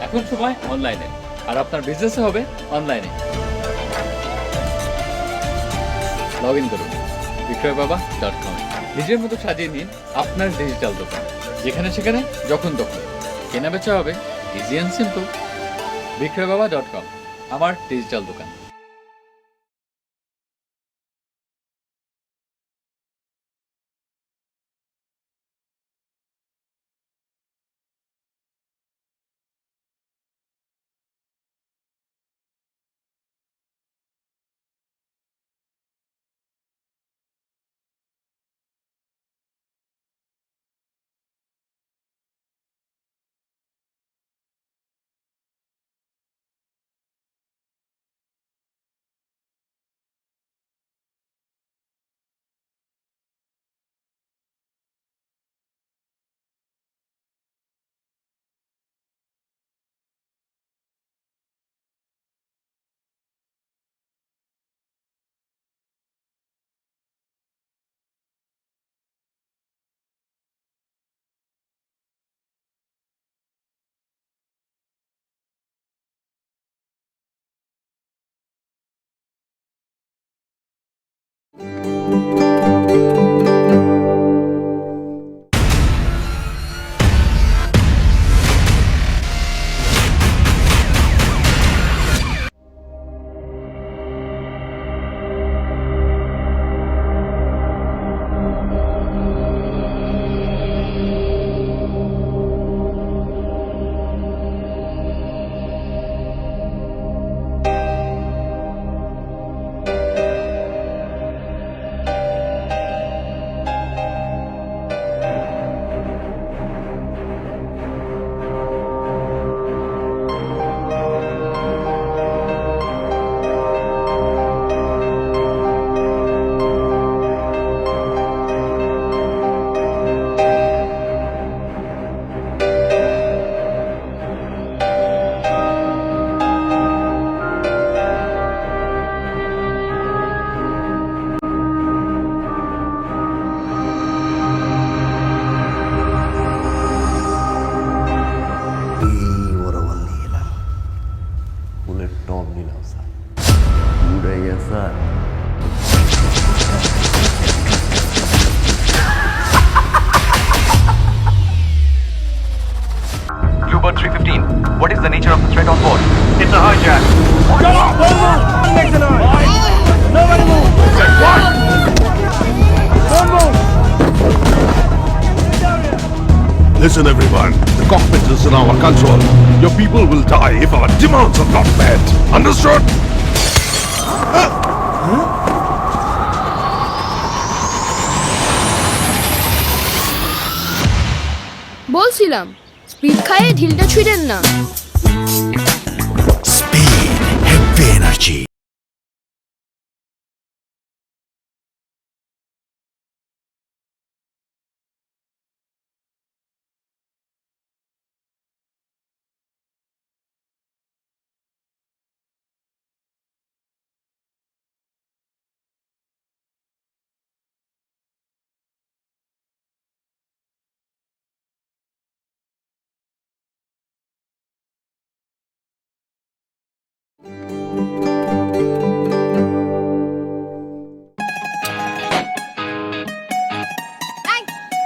এখন সময় অনলাইনে আর আপনার বিজনেস হবে অনলাইনে লগ ইন করুন বিক্রয়বাবা.com নিজের মতো সাজিয়ে নিন আপনার ডিজিটাল দোকান যেখানে সেখানে যখন তখন কেনা বেচা হবে ইজি অ্যান্ড সিম্পল বিক্রয়বাবা.com আমার ডিজিটাল দোকান। 315. What is the nature of the threat on board? It's a hijack. Nobody move! What? Don't move! Listen, everyone. The cockpit is in our control. Your people will die if our demands are not met. Understood? বলছিলাম স্পিড খায়ে ঢিলটা ছুঁড়েন না। Speed, heavy energy.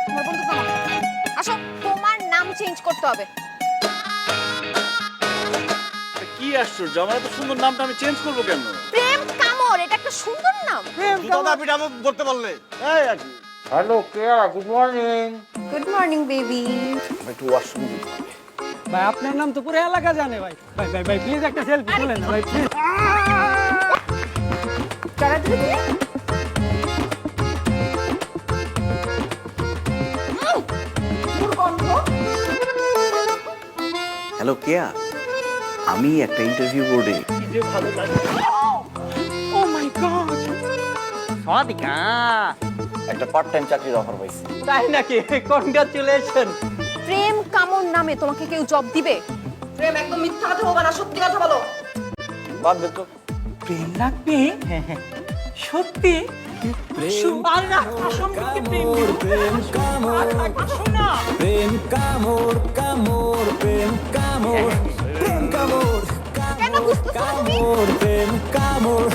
তোমার বন্ধু থামো। আসো, তোমার নাম চেঞ্জ করতে হবে। কি আশ্চর্য, আমার এত সুন্দর নামটা আমি চেঞ্জ করবো কেন? প্রেম কামর, এটা একটা সুন্দর নাম। ধরতে পারলে hello Keya, good morning. Good morning baby. একটু ওয়াশরুম ভাই আপনার নাম তো পুরো এলাকা জানে ভাই। ভাই ভাই ভাই প্লিজ একটা সেলফি তুলেন না ভাই প্লিজ। টাকা দিবি? হ্যালো কেয়া, আমি একটা ইন্টারভিউ বোর্ডে ও মাই গড। সাদিকা একটা পার্ট টাইম চাকরির অফার পাইছি। তাই নাকি? কনগ্রাচুলেশন। প্রেম কামর নামে তোমাকে কেউ জব দিবে? প্রেম একদম মিথ্যা কথা বলবা না, সত্যি কথা বলো। বাদ দে তো। প্রেম লাগবে? সত্যি? প্রেম কামড় কামড় প্রেম কামড় প্রেম কামড় কেন বুঝতেছো তুমি? প্রেম কামড়।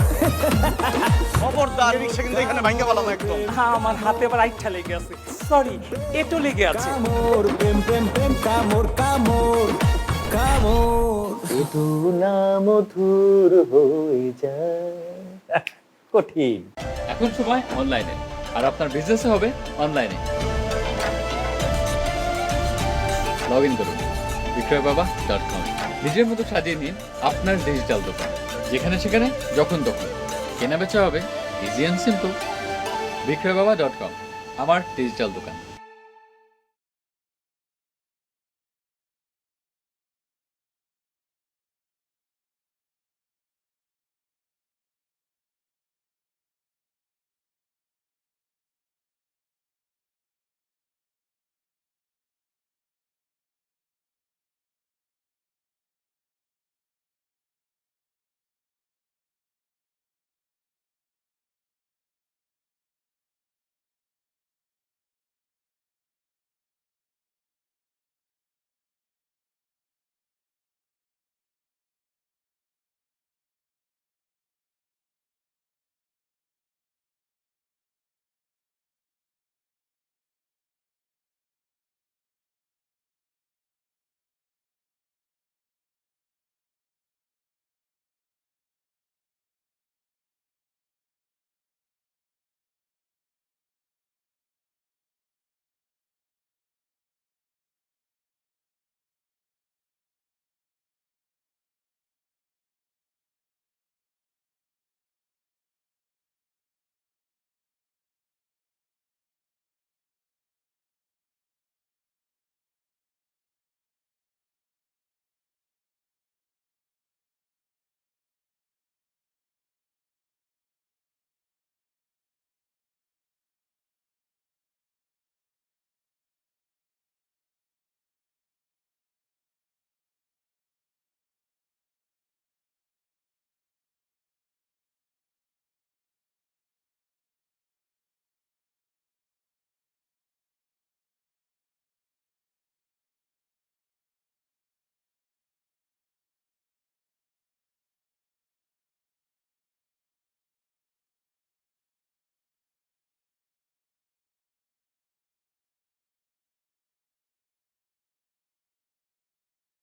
খবরদার, রিকশা কিন্তু এখানে ভাঙা বলা একদম। আমার হাতে আবার আইঠা লেগে আছে, সরি এটো লেগে আছে। কামড় প্রেম প্রেম প্রেম কামড় কামড় কামড় এটো না মধুর হয়ে যায়। কঠিন। এখন সময় অনলাইনে, আর আপনার বিজনেসে হবে অনলাইনে। লগ ইন করুন বিক্রয়বাবা.com। নিজের মতো সাজিয়ে নিন আপনার ডিজিটাল দোকান, যেখানে সেখানে যখন তখন কেনা বেচা হবে ইজি অ্যান্ড সিম্পল। বিক্রয়বাবা.com, আমার ডিজিটাল দোকান।